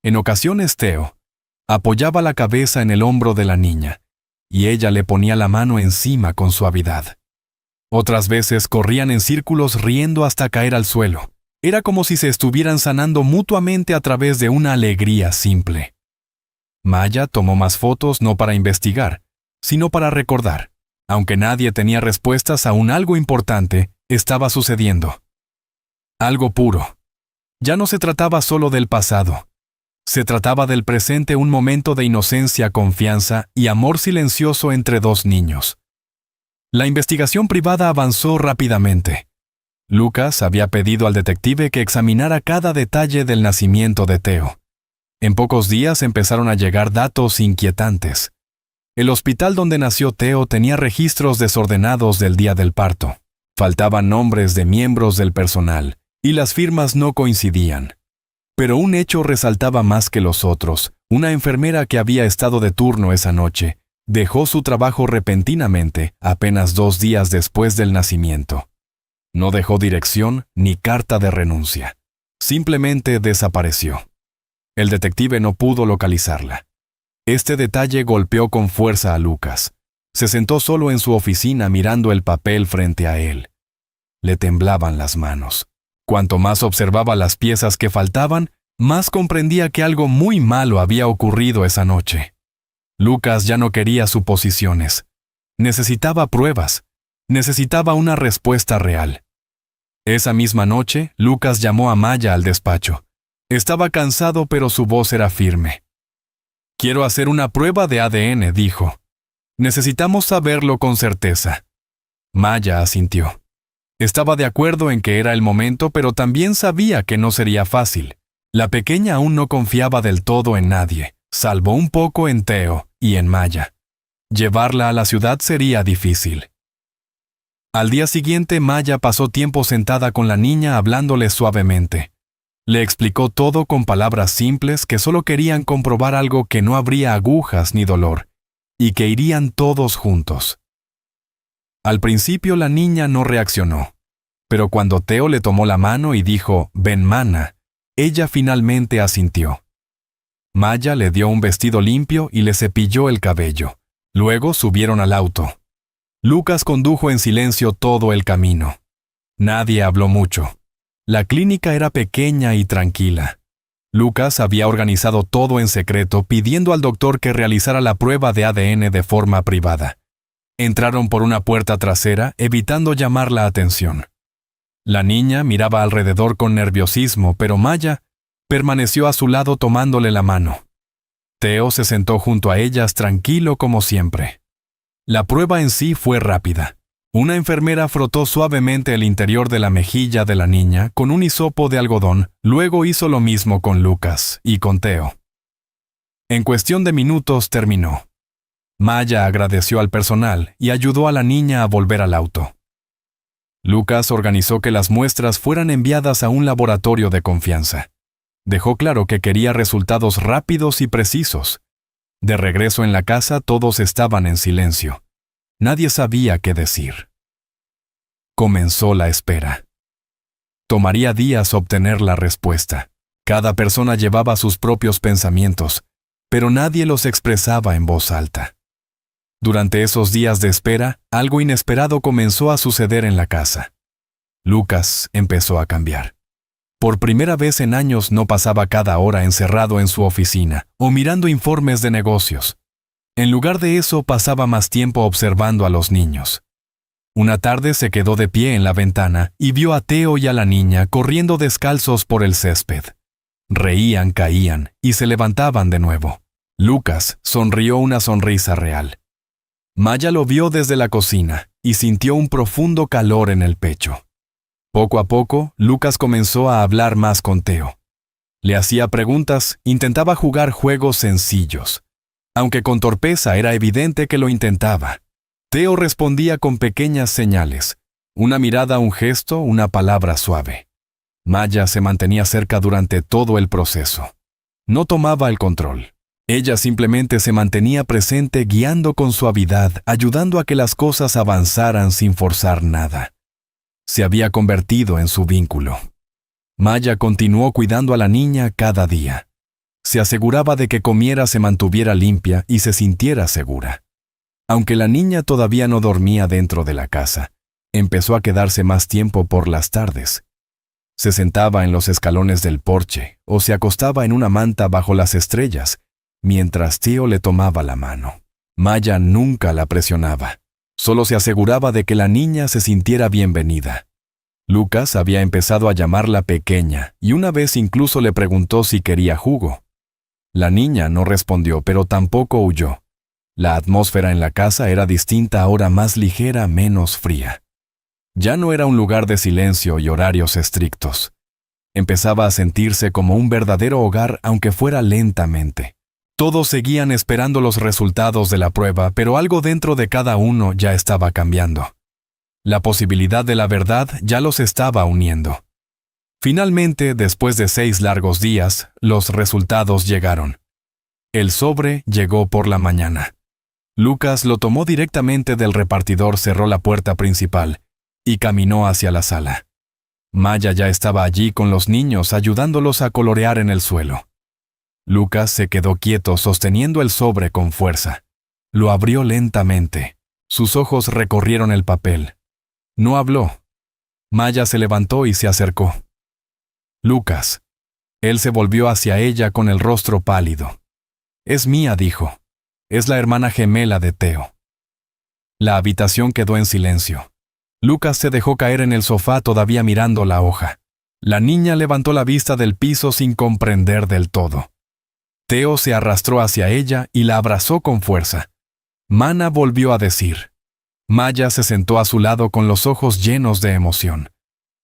[SPEAKER 1] En ocasiones, Theo apoyaba la cabeza en el hombro de la niña y ella le ponía la mano encima con suavidad. Otras veces corrían en círculos riendo hasta caer al suelo. Era como si se estuvieran sanando mutuamente a través de una alegría simple. Maya tomó más fotos no para investigar, sino para recordar. Aunque nadie tenía respuestas, aún algo importante estaba sucediendo. Algo puro. Ya no se trataba solo del pasado. Se trataba del presente, un momento de inocencia, confianza y amor silencioso entre dos niños. La investigación privada avanzó rápidamente. Lucas había pedido al detective que examinara cada detalle del nacimiento de Theo. En pocos días empezaron a llegar datos inquietantes. El hospital donde nació Theo tenía registros desordenados del día del parto. Faltaban nombres de miembros del personal y las firmas no coincidían. Pero un hecho resaltaba más que los otros. Una enfermera que había estado de turno esa noche dejó su trabajo repentinamente apenas 2 días después del nacimiento. No dejó dirección ni carta de renuncia. Simplemente desapareció. El detective no pudo localizarla. Este detalle golpeó con fuerza a Lucas. Se sentó solo en su oficina mirando el papel frente a él. Le temblaban las manos. Cuanto más observaba las piezas que faltaban, más comprendía que algo muy malo había ocurrido esa noche. Lucas ya no quería suposiciones. Necesitaba pruebas. Necesitaba una respuesta real. Esa misma noche, Lucas llamó a Maya al despacho. Estaba cansado, pero su voz era firme. «Quiero hacer una prueba de ADN», dijo. «Necesitamos saberlo con certeza». Maya asintió. Estaba de acuerdo en que era el momento, pero también sabía que no sería fácil. La pequeña aún no confiaba del todo en nadie, salvo un poco en Theo y en Maya. Llevarla a la ciudad sería difícil. Al día siguiente, Maya pasó tiempo sentada con la niña hablándole suavemente. Le explicó todo con palabras simples que solo querían comprobar algo: que no habría agujas ni dolor, y que irían todos juntos. Al principio la niña no reaccionó, pero cuando Theo le tomó la mano y dijo «Ven, mana», ella finalmente asintió. Maya le dio un vestido limpio y le cepilló el cabello. Luego subieron al auto. Lucas condujo en silencio todo el camino. Nadie habló mucho. La clínica era pequeña y tranquila. Lucas había organizado todo en secreto, pidiendo al doctor que realizara la prueba de ADN de forma privada. Entraron por una puerta trasera, evitando llamar la atención. La niña miraba alrededor con nerviosismo, pero Maya permaneció a su lado tomándole la mano. Theo se sentó junto a ellas tranquilo como siempre. La prueba en sí fue rápida. Una enfermera frotó suavemente el interior de la mejilla de la niña con un hisopo de algodón, luego hizo lo mismo con Lucas y con Theo. En cuestión de minutos terminó. Maya agradeció al personal y ayudó a la niña a volver al auto. Lucas organizó que las muestras fueran enviadas a un laboratorio de confianza. Dejó claro que quería resultados rápidos y precisos. De regreso en la casa todos estaban en silencio. Nadie sabía qué decir. Comenzó la espera. Tomaría días obtener la respuesta. Cada persona llevaba sus propios pensamientos, pero nadie los expresaba en voz alta. Durante esos días de espera, algo inesperado comenzó a suceder en la casa. Lucas empezó a cambiar. Por primera vez en años no pasaba cada hora encerrado en su oficina o mirando informes de negocios. En lugar de eso, pasaba más tiempo observando a los niños. Una tarde se quedó de pie en la ventana y vio a Theo y a la niña corriendo descalzos por el césped. Reían, caían y se levantaban de nuevo. Lucas sonrió una sonrisa real. Maya lo vio desde la cocina y sintió un profundo calor en el pecho. Poco a poco, Lucas comenzó a hablar más con Theo. Le hacía preguntas, intentaba jugar juegos sencillos. Aunque con torpeza era evidente que lo intentaba. Theo respondía con pequeñas señales, una mirada, un gesto, una palabra suave. Maya se mantenía cerca durante todo el proceso. No tomaba el control. Ella simplemente se mantenía presente, guiando con suavidad, ayudando a que las cosas avanzaran sin forzar nada. Se había convertido en su vínculo. Maya continuó cuidando a la niña cada día. Se aseguraba de que comiera, se mantuviera limpia y se sintiera segura. Aunque la niña todavía no dormía dentro de la casa, empezó a quedarse más tiempo por las tardes. Se sentaba en los escalones del porche o se acostaba en una manta bajo las estrellas, mientras Theo le tomaba la mano. Maya nunca la presionaba. Solo se aseguraba de que la niña se sintiera bienvenida. Lucas había empezado a llamarla pequeña y una vez incluso le preguntó si quería jugo. La niña no respondió, pero tampoco huyó. La atmósfera en la casa era distinta, ahora más ligera, menos fría. Ya no era un lugar de silencio y horarios estrictos. Empezaba a sentirse como un verdadero hogar, aunque fuera lentamente. Todos seguían esperando los resultados de la prueba, pero algo dentro de cada uno ya estaba cambiando. La posibilidad de la verdad ya los estaba uniendo. Finalmente, después de 6 largos días, los resultados llegaron. El sobre llegó por la mañana. Lucas lo tomó directamente del repartidor, cerró la puerta principal y caminó hacia la sala. Maya ya estaba allí con los niños, ayudándolos a colorear en el suelo. Lucas se quedó quieto, sosteniendo el sobre con fuerza. Lo abrió lentamente. Sus ojos recorrieron el papel. No habló. Maya se levantó y se acercó. Lucas. Él se volvió hacia ella con el rostro pálido. Es mía, dijo. Es la hermana gemela de Theo. La habitación quedó en silencio. Lucas se dejó caer en el sofá, todavía mirando la hoja. La niña levantó la vista del piso sin comprender del todo. Theo se arrastró hacia ella y la abrazó con fuerza. Mana volvió a decir. Maya se sentó a su lado con los ojos llenos de emoción.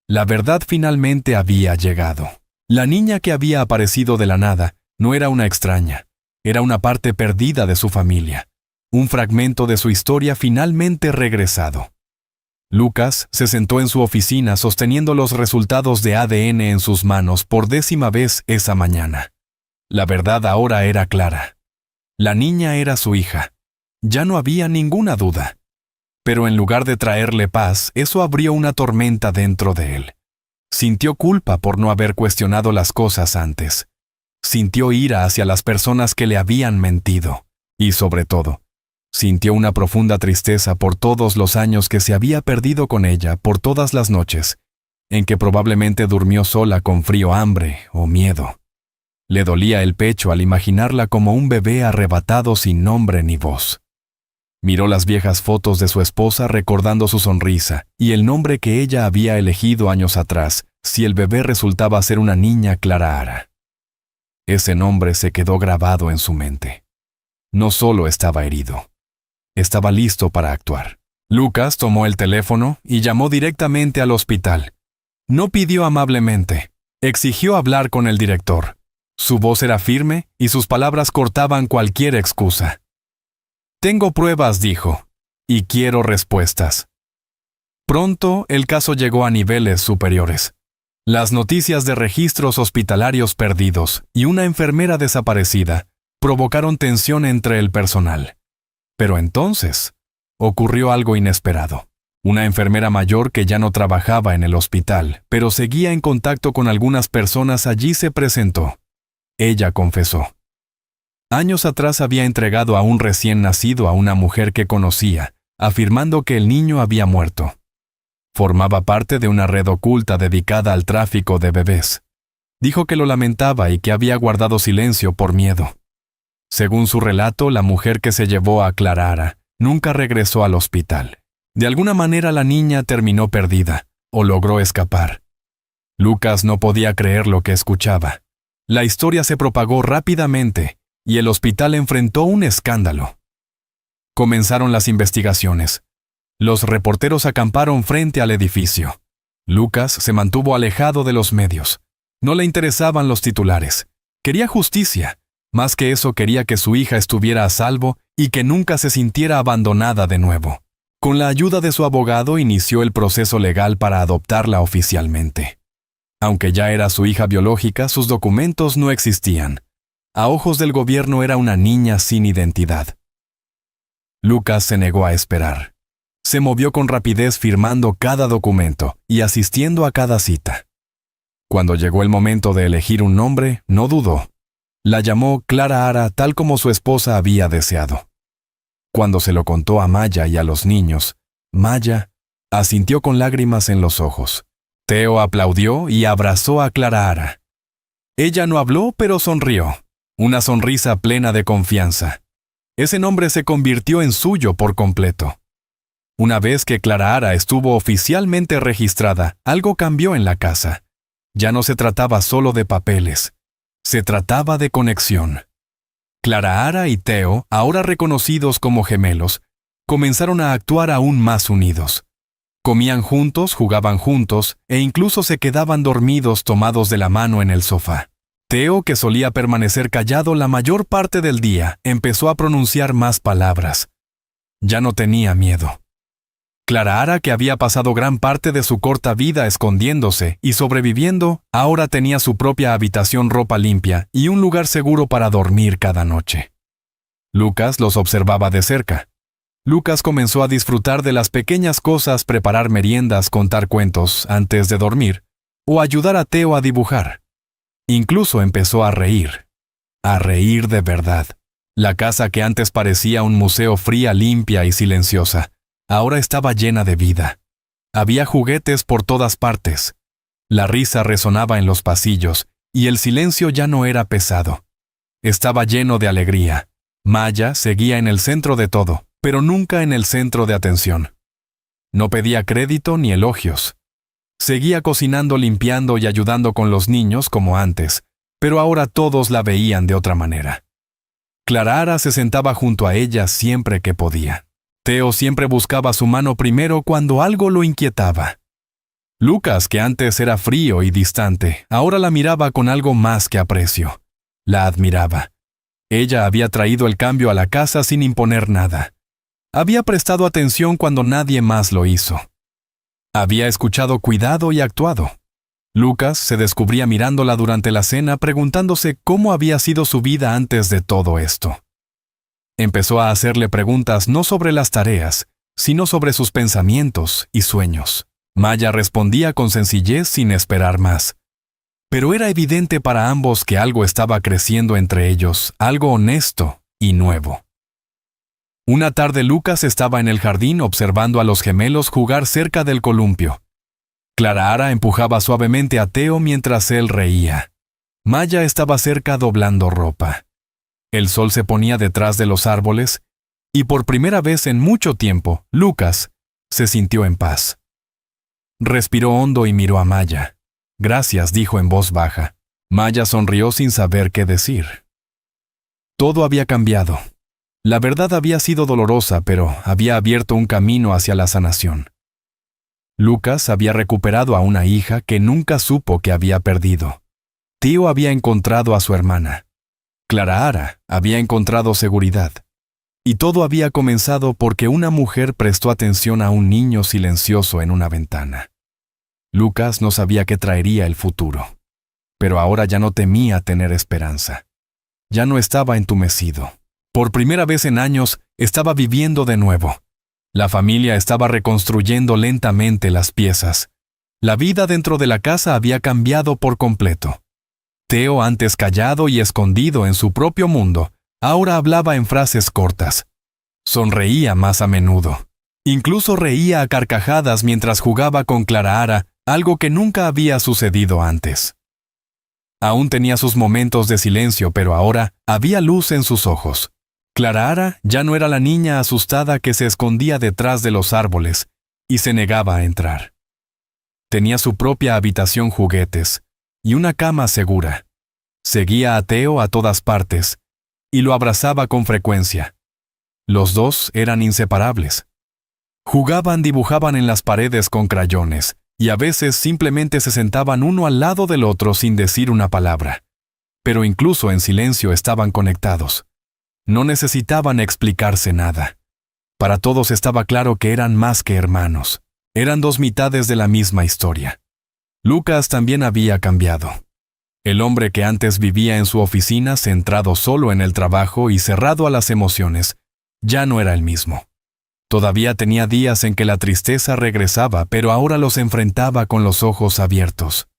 [SPEAKER 1] La verdad finalmente había llegado. La niña que había aparecido de la nada no era una extraña. Era una parte perdida de su familia. Un fragmento de su historia finalmente regresado. Lucas se sentó en su oficina sosteniendo los resultados de ADN en sus manos por 10ª vez esa mañana. La verdad ahora era clara. La niña era su hija. Ya no había ninguna duda. Pero en lugar de traerle paz, eso abrió una tormenta dentro de él. Sintió culpa por no haber cuestionado las cosas antes. Sintió ira hacia las personas que le habían mentido. Y sobre todo, sintió una profunda tristeza por todos los años que se había perdido con ella, por todas las noches, en que probablemente durmió sola con frío, hambre o miedo. Le dolía el pecho al imaginarla como un bebé arrebatado sin nombre ni voz. Miró las viejas fotos de su esposa recordando su sonrisa y el nombre que ella había elegido años atrás, si el bebé resultaba ser una niña Clara Ara. Ese nombre se quedó grabado en su mente. No solo estaba herido, estaba listo para actuar. Lucas tomó el teléfono y llamó directamente al hospital. No pidió amablemente, exigió hablar con el director. Su voz era firme y sus palabras cortaban cualquier excusa. «Tengo pruebas», dijo, «y quiero respuestas». Pronto el caso llegó a niveles superiores. Las noticias de registros hospitalarios perdidos y una enfermera desaparecida provocaron tensión entre el personal. Pero entonces ocurrió algo inesperado. Una enfermera mayor que ya no trabajaba en el hospital, pero seguía en contacto con algunas personas allí, se presentó. Ella confesó. Años atrás había entregado a un recién nacido a una mujer que conocía, afirmando que el niño había muerto. Formaba parte de una red oculta dedicada al tráfico de bebés. Dijo que lo lamentaba y que había guardado silencio por miedo. Según su relato, la mujer que se llevó a Clara Ara nunca regresó al hospital. De alguna manera la niña terminó perdida, o logró escapar. Lucas no podía creer lo que escuchaba. La historia se propagó rápidamente y el hospital enfrentó un escándalo. Comenzaron las investigaciones. Los reporteros acamparon frente al edificio. Lucas se mantuvo alejado de los medios. No le interesaban los titulares. Quería justicia. Más que eso, quería que su hija estuviera a salvo y que nunca se sintiera abandonada de nuevo. Con la ayuda de su abogado inició el proceso legal para adoptarla oficialmente. Aunque ya era su hija biológica, sus documentos no existían. A ojos del gobierno era una niña sin identidad. Lucas se negó a esperar. Se movió con rapidez firmando cada documento y asistiendo a cada cita. Cuando llegó el momento de elegir un nombre, no dudó. La llamó Clara Ara, tal como su esposa había deseado. Cuando se lo contó a Maya y a los niños, Maya asintió con lágrimas en los ojos. Theo aplaudió y abrazó a Clara Ara. Ella no habló, pero sonrió. Una sonrisa plena de confianza. Ese nombre se convirtió en suyo por completo. Una vez que Clara Ara estuvo oficialmente registrada, algo cambió en la casa. Ya no se trataba solo de papeles. Se trataba de conexión. Clara Ara y Theo, ahora reconocidos como gemelos, comenzaron a actuar aún más unidos. Comían juntos, jugaban juntos e incluso se quedaban dormidos tomados de la mano en el sofá. Theo, que solía permanecer callado la mayor parte del día, empezó a pronunciar más palabras. Ya no tenía miedo. Clara Ara, que había pasado gran parte de su corta vida escondiéndose y sobreviviendo, ahora tenía su propia habitación, ropa limpia y un lugar seguro para dormir cada noche. Lucas los observaba de cerca. Lucas comenzó a disfrutar de las pequeñas cosas, preparar meriendas, contar cuentos antes de dormir, o ayudar a Theo a dibujar. Incluso empezó a reír de verdad. La casa que antes parecía un museo, fría, limpia y silenciosa, ahora estaba llena de vida. Había juguetes por todas partes. La risa resonaba en los pasillos y el silencio ya no era pesado. Estaba lleno de alegría. Maya seguía en el centro de todo, pero nunca en el centro de atención. No pedía crédito ni elogios. Seguía cocinando, limpiando y ayudando con los niños como antes, pero ahora todos la veían de otra manera. Clara Ara se sentaba junto a ella siempre que podía. Theo siempre buscaba su mano primero cuando algo lo inquietaba. Lucas, que antes era frío y distante, ahora la miraba con algo más que aprecio. La admiraba. Ella había traído el cambio a la casa sin imponer nada. Había prestado atención cuando nadie más lo hizo. Había escuchado cuidado y actuado. Lucas se descubría mirándola durante la cena, preguntándose cómo había sido su vida antes de todo esto. Empezó a hacerle preguntas no sobre las tareas, sino sobre sus pensamientos y sueños. Maya respondía con sencillez sin esperar más. Pero era evidente para ambos que algo estaba creciendo entre ellos, algo honesto y nuevo. Una tarde Lucas estaba en el jardín observando a los gemelos jugar cerca del columpio. Clara empujaba suavemente a Theo mientras él reía. Maya estaba cerca doblando ropa. El sol se ponía detrás de los árboles, y por primera vez en mucho tiempo, Lucas se sintió en paz. Respiró hondo y miró a Maya. «Gracias», dijo en voz baja. Maya sonrió sin saber qué decir. Todo había cambiado. La verdad había sido dolorosa, pero había abierto un camino hacia la sanación. Lucas había recuperado a una hija que nunca supo que había perdido. Theo había encontrado a su hermana. Clara había encontrado seguridad. Y todo había comenzado porque una mujer prestó atención a un niño silencioso en una ventana. Lucas no sabía qué traería el futuro, pero ahora ya no temía tener esperanza. Ya no estaba entumecido. Por primera vez en años, estaba viviendo de nuevo. La familia estaba reconstruyendo lentamente las piezas. La vida dentro de la casa había cambiado por completo. Theo, antes callado y escondido en su propio mundo, ahora hablaba en frases cortas. Sonreía más a menudo. Incluso reía a carcajadas mientras jugaba con Clara, algo que nunca había sucedido antes. Aún tenía sus momentos de silencio, pero ahora había luz en sus ojos. Clara ya no era la niña asustada que se escondía detrás de los árboles y se negaba a entrar. Tenía su propia habitación, juguetes y una cama segura. Seguía a Theo a todas partes y lo abrazaba con frecuencia. Los dos eran inseparables. Jugaban, dibujaban en las paredes con crayones y a veces simplemente se sentaban uno al lado del otro sin decir una palabra. Pero incluso en silencio estaban conectados. No necesitaban explicarse nada. Para todos estaba claro que eran más que hermanos. Eran dos mitades de la misma historia. Lucas también había cambiado. El hombre que antes vivía en su oficina, centrado solo en el trabajo y cerrado a las emociones, ya no era el mismo. Todavía tenía días en que la tristeza regresaba, pero ahora los enfrentaba con los ojos abiertos.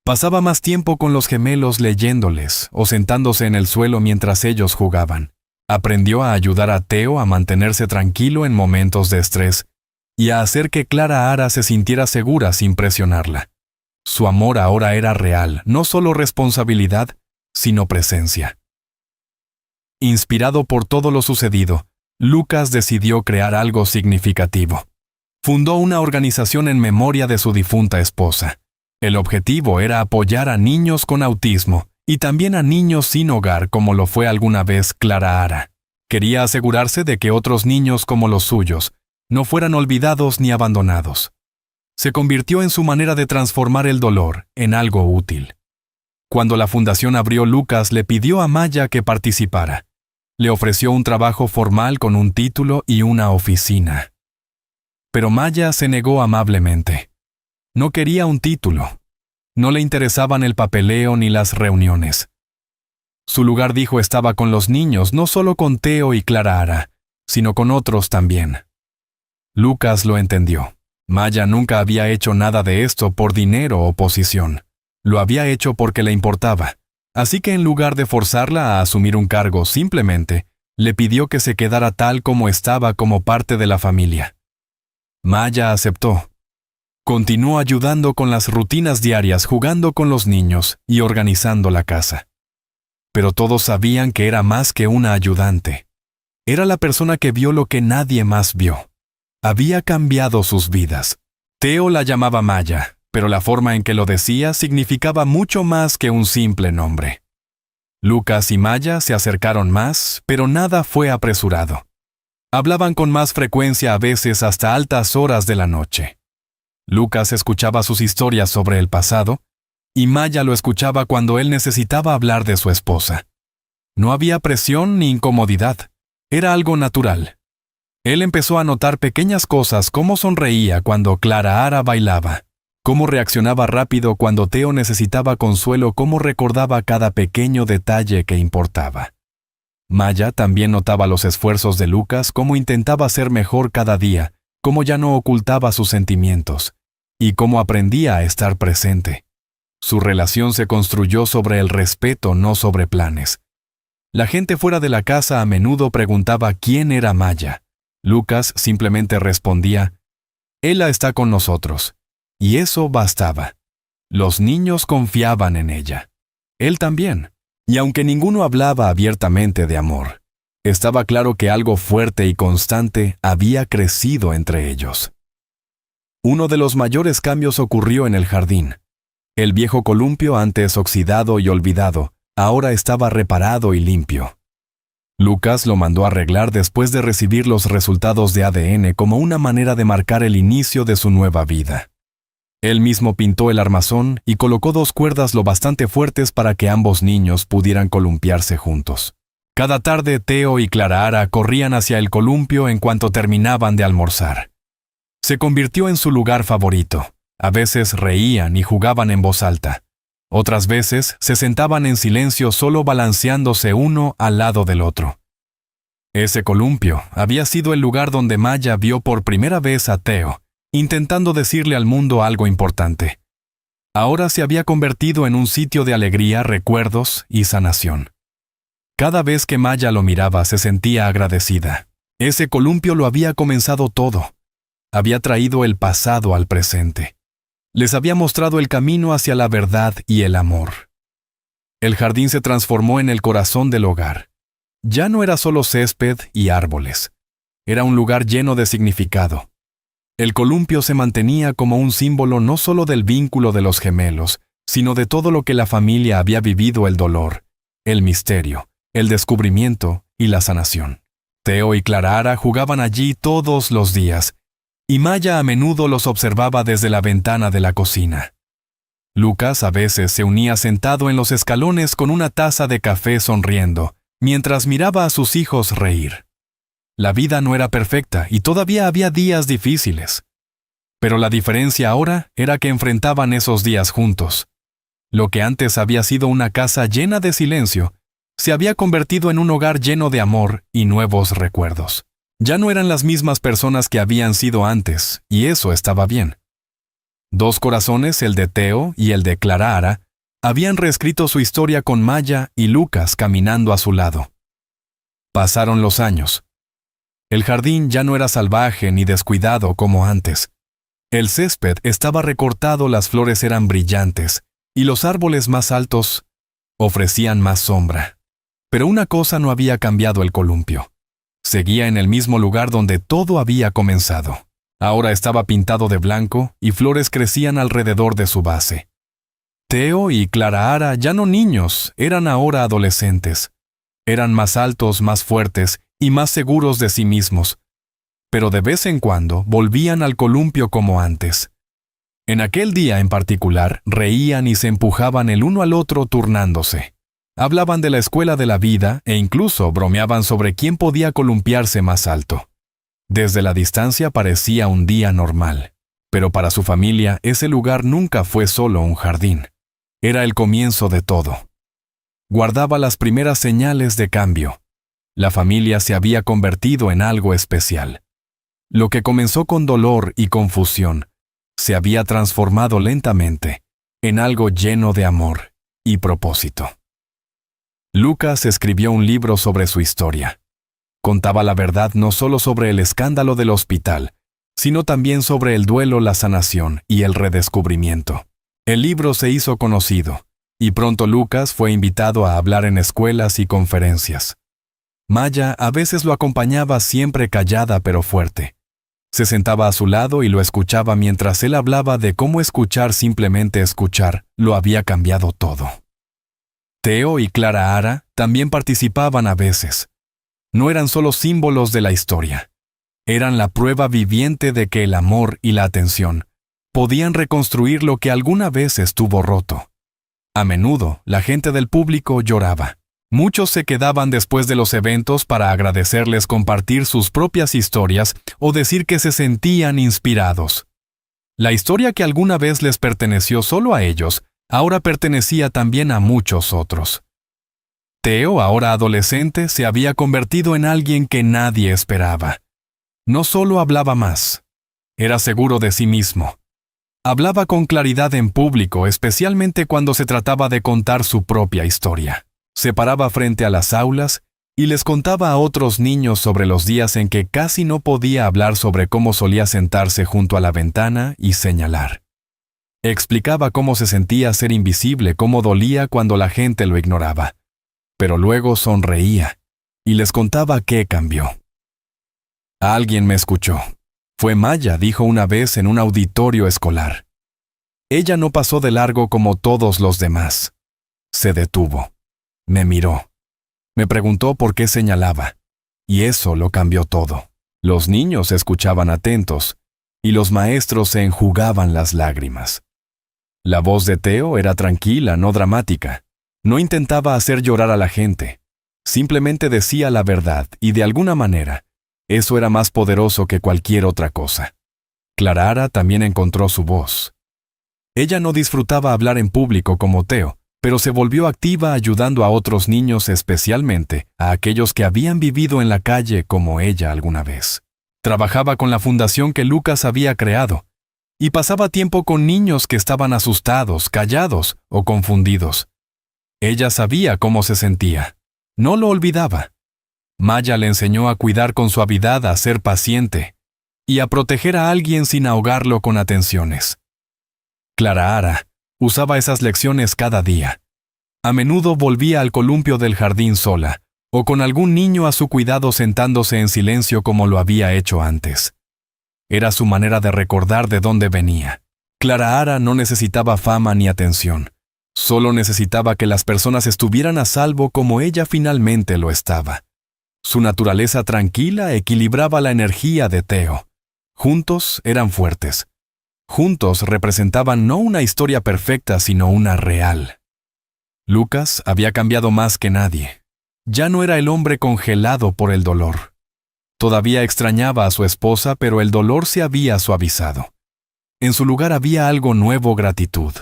[SPEAKER 1] Pasaba más tiempo con los gemelos leyéndoles o sentándose en el suelo mientras ellos jugaban. Aprendió a ayudar a Theo a mantenerse tranquilo en momentos de estrés y a hacer que Clara se sintiera segura sin presionarla. Su amor ahora era real, no solo responsabilidad, sino presencia. Inspirado por todo lo sucedido, Lucas decidió crear algo significativo. Fundó una organización en memoria de su difunta esposa. El objetivo era apoyar a niños con autismo y también a niños sin hogar, como lo fue alguna vez Clara. Quería asegurarse de que otros niños como los suyos no fueran olvidados ni abandonados. Se convirtió en su manera de transformar el dolor en algo útil. Cuando la fundación abrió, Lucas le pidió a Maya que participara. Le ofreció un trabajo formal con un título y una oficina. Pero Maya se negó amablemente. No quería un título. No le interesaban el papeleo ni las reuniones. Su lugar, dijo, estaba con los niños, no solo con Theo y Clara, sino con otros también. Lucas lo entendió. Maya nunca había hecho nada de esto por dinero o posición. Lo había hecho porque le importaba. Así que en lugar de forzarla a asumir un cargo, simplemente le pidió que se quedara tal como estaba como parte de la familia. Maya aceptó. Continuó ayudando con las rutinas diarias, jugando con los niños y organizando la casa. Pero todos sabían que era más que una ayudante. Era la persona que vio lo que nadie más vio. Había cambiado sus vidas. Theo la llamaba Maya, pero la forma en que lo decía significaba mucho más que un simple nombre. Lucas y Maya se acercaron más, pero nada fue apresurado. Hablaban con más frecuencia, a veces hasta altas horas de la noche. Lucas escuchaba sus historias sobre el pasado, y Maya lo escuchaba cuando él necesitaba hablar de su esposa. No había presión ni incomodidad. Era algo natural. Él empezó a notar pequeñas cosas, cómo sonreía cuando Clara bailaba, cómo reaccionaba rápido cuando Theo necesitaba consuelo, cómo recordaba cada pequeño detalle que importaba. Maya también notaba los esfuerzos de Lucas, cómo intentaba ser mejor cada día, cómo ya no ocultaba sus sentimientos, y cómo aprendía a estar presente. Su relación se construyó sobre el respeto, no sobre planes. La gente fuera de la casa a menudo preguntaba quién era Maya. Lucas simplemente respondía: «Ella está con nosotros». Y eso bastaba. Los niños confiaban en ella. Él también. Y aunque ninguno hablaba abiertamente de amor, estaba claro que algo fuerte y constante había crecido entre ellos. Uno de los mayores cambios ocurrió en el jardín. El viejo columpio, antes oxidado y olvidado, ahora estaba reparado y limpio. Lucas lo mandó arreglar después de recibir los resultados de ADN como una manera de marcar el inicio de su nueva vida. Él mismo pintó el armazón y colocó 2 cuerdas lo bastante fuertes para que ambos niños pudieran columpiarse juntos. Cada tarde Theo y Clara corrían hacia el columpio en cuanto terminaban de almorzar. Se convirtió en su lugar favorito. A veces reían y jugaban en voz alta. Otras veces se sentaban en silencio solo balanceándose uno al lado del otro. Ese columpio había sido el lugar donde Maya vio por primera vez a Theo, intentando decirle al mundo algo importante. Ahora se había convertido en un sitio de alegría, recuerdos y sanación. Cada vez que Maya lo miraba se sentía agradecida. Ese columpio lo había comenzado todo. Había traído el pasado al presente. Les había mostrado el camino hacia la verdad y el amor. El jardín se transformó en el corazón del hogar. Ya no era solo césped y árboles. Era un lugar lleno de significado. El columpio se mantenía como un símbolo no solo del vínculo de los gemelos, sino de todo lo que la familia había vivido: el dolor, el misterio, el descubrimiento y la sanación. Theo y Clara jugaban allí todos los días, y Maya a menudo los observaba desde la ventana de la cocina. Lucas a veces se unía sentado en los escalones con una taza de café sonriendo, mientras miraba a sus hijos reír. La vida no era perfecta y todavía había días difíciles. Pero la diferencia ahora era que enfrentaban esos días juntos. Lo que antes había sido una casa llena de silencio, se había convertido en un hogar lleno de amor y nuevos recuerdos. Ya no eran las mismas personas que habían sido antes, y eso estaba bien. 2 corazones, el de Theo y el de Clara, habían reescrito su historia con Maya y Lucas caminando a su lado. Pasaron los años. El jardín ya no era salvaje ni descuidado como antes. El césped estaba recortado, las flores eran brillantes, y los árboles más altos ofrecían más sombra. Pero una cosa no había cambiado: el columpio. Seguía en el mismo lugar donde todo había comenzado. Ahora estaba pintado de blanco y flores crecían alrededor de su base. Theo y Clara, ya no niños, eran ahora adolescentes. Eran más altos, más fuertes y más seguros de sí mismos, pero de vez en cuando volvían al columpio como antes. En aquel día en particular, reían y se empujaban el uno al otro turnándose. Hablaban de la escuela de la vida e incluso bromeaban sobre quién podía columpiarse más alto. Desde la distancia parecía un día normal, pero para su familia ese lugar nunca fue solo un jardín. Era el comienzo de todo. Guardaba las primeras señales de cambio. La familia se había convertido en algo especial. Lo que comenzó con dolor y confusión se había transformado lentamente en algo lleno de amor y propósito. Lucas escribió un libro sobre su historia. Contaba la verdad no solo sobre el escándalo del hospital, sino también sobre el duelo, la sanación y el redescubrimiento. El libro se hizo conocido, y pronto Lucas fue invitado a hablar en escuelas y conferencias. Maya a veces lo acompañaba, siempre callada pero fuerte. Se sentaba a su lado y lo escuchaba mientras él hablaba de cómo escuchar, simplemente escuchar, lo había cambiado todo. Theo y Clara también participaban a veces. No eran solo símbolos de la historia. Eran la prueba viviente de que el amor y la atención podían reconstruir lo que alguna vez estuvo roto. A menudo, la gente del público lloraba. Muchos se quedaban después de los eventos para agradecerles, compartir sus propias historias o decir que se sentían inspirados. La historia que alguna vez les perteneció solo a ellos, ahora pertenecía también a muchos otros. Theo, ahora adolescente, se había convertido en alguien que nadie esperaba. No solo hablaba más, era seguro de sí mismo. Hablaba con claridad en público, especialmente cuando se trataba de contar su propia historia. Se paraba frente a las aulas y les contaba a otros niños sobre los días en que casi no podía hablar, sobre cómo solía sentarse junto a la ventana y señalar. Explicaba cómo se sentía ser invisible, cómo dolía cuando la gente lo ignoraba. Pero luego sonreía y les contaba qué cambió. Alguien me escuchó. Fue Maya, dijo una vez en un auditorio escolar. Ella no pasó de largo como todos los demás. Se detuvo. Me miró. Me preguntó por qué señalaba. Y eso lo cambió todo. Los niños escuchaban atentos y los maestros se enjugaban las lágrimas. La voz de Teo era tranquila, no dramática. No intentaba hacer llorar a la gente. Simplemente decía la verdad y, de alguna manera, eso era más poderoso que cualquier otra cosa. Clara también encontró su voz. Ella no disfrutaba hablar en público como Teo, pero se volvió activa ayudando a otros niños, especialmente a aquellos que habían vivido en la calle como ella alguna vez. Trabajaba con la fundación que Lucas había creado y pasaba tiempo con niños que estaban asustados, callados o confundidos. Ella sabía cómo se sentía. No lo olvidaba. Maya le enseñó a cuidar con suavidad, a ser paciente y a proteger a alguien sin ahogarlo con atenciones. Clara usaba esas lecciones cada día. A menudo volvía al columpio del jardín sola, o con algún niño a su cuidado sentándose en silencio como lo había hecho antes. Era su manera de recordar de dónde venía. Clara no necesitaba fama ni atención. Solo necesitaba que las personas estuvieran a salvo como ella finalmente lo estaba. Su naturaleza tranquila equilibraba la energía de Teo. Juntos eran fuertes. Juntos representaban no una historia perfecta, sino una real. Lucas había cambiado más que nadie. Ya no era el hombre congelado por el dolor. Todavía extrañaba a su esposa, pero el dolor se había suavizado. En su lugar había algo nuevo: gratitud.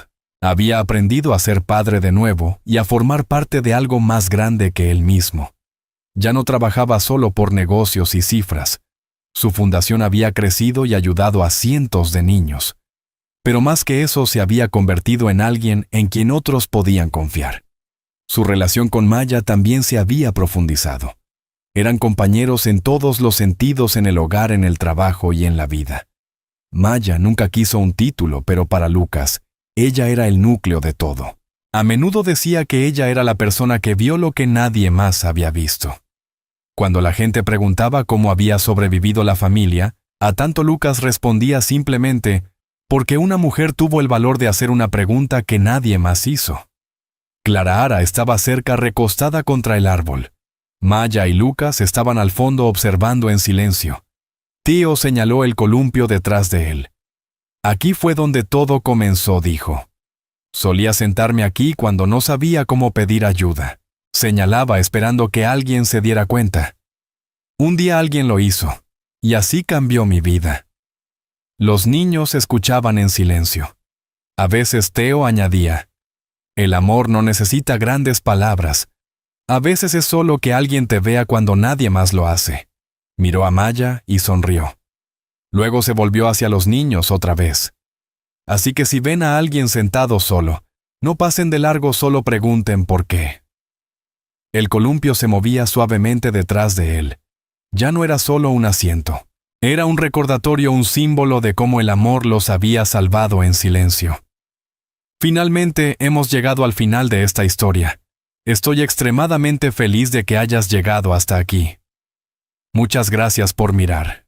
[SPEAKER 1] Había aprendido a ser padre de nuevo y a formar parte de algo más grande que él mismo. Ya no trabajaba solo por negocios y cifras. Su fundación había crecido y ayudado a cientos de niños. Pero más que eso, se había convertido en alguien en quien otros podían confiar. Su relación con Maya también se había profundizado. Eran compañeros en todos los sentidos, en el hogar, en el trabajo y en la vida. Maya nunca quiso un título, pero para Lucas, ella era el núcleo de todo. A menudo decía que ella era la persona que vio lo que nadie más había visto. Cuando la gente preguntaba cómo había sobrevivido la familia, a tanto Lucas respondía simplemente: porque una mujer tuvo el valor de hacer una pregunta que nadie más hizo. Clara estaba cerca, recostada contra el árbol. Maya y Lucas estaban al fondo observando en silencio. Tío señaló el columpio detrás de él. Aquí fue donde todo comenzó, dijo. Solía sentarme aquí cuando no sabía cómo pedir ayuda. Señalaba esperando que alguien se diera cuenta. Un día alguien lo hizo, y así cambió mi vida. Los niños escuchaban en silencio. A veces Teo añadía: el amor no necesita grandes palabras. A veces es solo que alguien te vea cuando nadie más lo hace. Miró a Maya y sonrió. Luego se volvió hacia los niños otra vez. Así que si ven a alguien sentado solo, no pasen de largo, solo pregunten por qué. El columpio se movía suavemente detrás de él. Ya no era solo un asiento. Era un recordatorio, un símbolo de cómo el amor los había salvado en silencio. Finalmente hemos llegado al final de esta historia. Estoy extremadamente feliz de que hayas llegado hasta aquí. Muchas gracias por mirar.